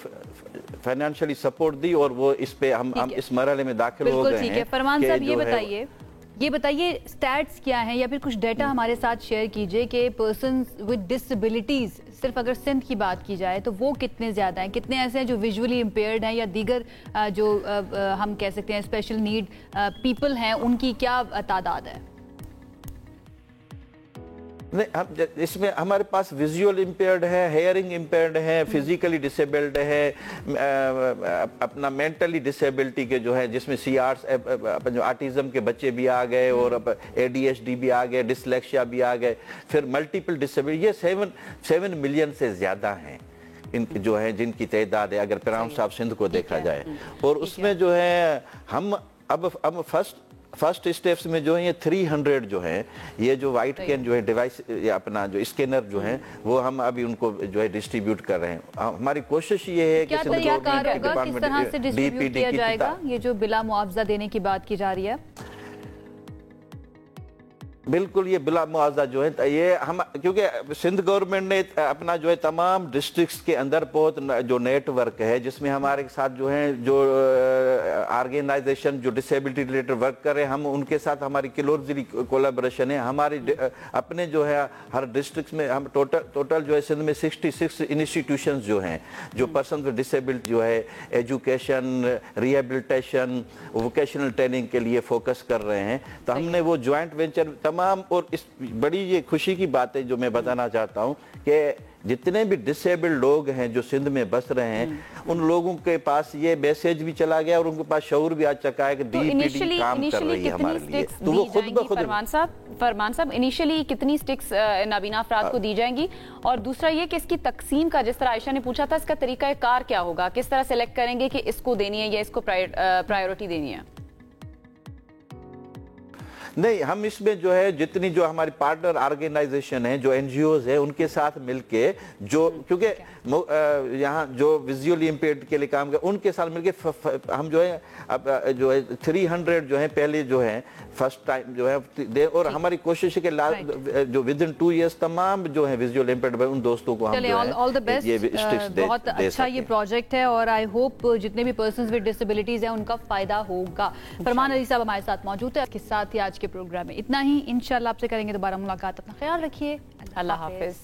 फाइनेंशियली सपोर्ट दी और वो इस पे हम इस मरहले में दाखिल हो गए हैं। फरमान साहब ये बताइए स्टैट्स क्या हैं या फिर कुछ डाटा हमारे साथ शेयर कीजिए कि पर्सन्स विद डिसेबिलिटीज सिर्फ अगर सिंध की बात की जाए तो वो कितने ज़्यादा हैं, कितने ऐसे हैं जो विजुअली इम्पेयर्ड हैं या दीगर जो हम कह सकते हैं स्पेशल नीड पीपल हैं उनकी क्या तादाद है? नहीं, हम इसमें हमारे पास विजुअल इम्पेयर्ड है, हेयरिंग इम्पेयर्ड है, फिजिकली डिसेबल्ड है, अपना मेंटली डिसेबिलिटी के जो है जिसमें CRs जो ऑटिज्म के बच्चे भी आ गए और ADHD भी आ गए, डिसलेक्सिया भी आ गए, फिर मल्टीपल डिसेबिलिटी, ये 7 मिलियन से ज़्यादा हैं इन जो है जिनकी तादाद है अगर पिरामिड साहब सिंध को देखा जाए। और उसमें जो है हम अब फर्स्ट स्टेप्स में जो है ये 300 जो है ये जो वाइट कैन जो है डिवाइस अपना जो स्कैनर जो है वो हम अभी उनको जो है डिस्ट्रीब्यूट कर रहे हैं। हमारी कोशिश ये है कि किस तरह से डिस्ट्रीब्यूट किया जाएगा ये जो बिला मुआवजा देने की बात की जा रही है? बिल्कुल ये बिला मुआवजा जो है ये हम क्योंकि सिंध गवर्नमेंट ने अपना जो है तमाम डिस्ट्रिक्ट्स के अंदर बहुत जो नेटवर्क है जिसमें हमारे साथ जो है जो ऑर्गेनाइजेशन जो डिसेबिलिटी रिलेटेड वर्क कर रहे हैं हम उनके साथ हमारी क्लोजली कोलैबोरेशन है। हमारी अपने जो है हर डिस्ट्रिक्ट में हम टोटल जो है सिंध में 66 इंस्टीट्यूशंस जो हैं जो पर्सन विद डिसेबिलिटी जो है एजुकेशन, रिहेबिलिटेशन, वोकेशनल ट्रेनिंग के लिए फोकस कर रहे हैं। तो हमने वो ज्वाइंट वेंचर तमाम और इस बड़ी ये खुशी की बात है जो मैं बताना चाहता हूं कि जितने भी डिसेबल्ड लोग हैं जो सिंध में बस रहे हैं उन लोगों के पास ये मैसेज भी चला गया और उनके पास शऊर भी आ चुका है कि DPD काम कर रही है हमारे लिए। तो वो खुद ब खुद फरमान साहब इनिशियली कितनी स्टिक्स नाबीना अफराद को दी जाएंगी और दूसरा ये कि इसकी तकसीम का जिस तरह आयशा ने पूछा था इसका तरीका कार क्या होगा, किस तरह सेलेक्ट करेंगे कि इसको देनी है या इसको प्रायोरिटी देनी है? नहीं, हम इसमें जो है जितनी जो हमारी पार्टनर ऑर्गेनाइजेशन है जो NGOs है उनके साथ मिलके जो क्योंकि यहाँ जो विजुअली इम्पेयर्ड के लिए काम कर उनके साथ मिलके हम जो है अब जो है 300 जो है पहले जो है फर्स्ट टाइम जो है दे और हमारी कोशिश है कि जो विद इन 2 इयर्स तमाम जो है विजुअल इम्पेयर्ड उन दोस्तों को हम जो है ऑल द बेस्ट। बहुत अच्छा ये प्रोजेक्ट है और आई होप जितने भी पर्सन्स विद डिसेबिलिटीज हैं उनका फायदा होगा। फरमान अली साहब हमारे साथ मौजूद है। इसके साथ ही आज के प्रोग्राम में इतना ही। इंशाल्लाह आपसे करेंगे दोबारा मुलाकात। अपना ख्याल रखिए। अल्लाह हाफिज।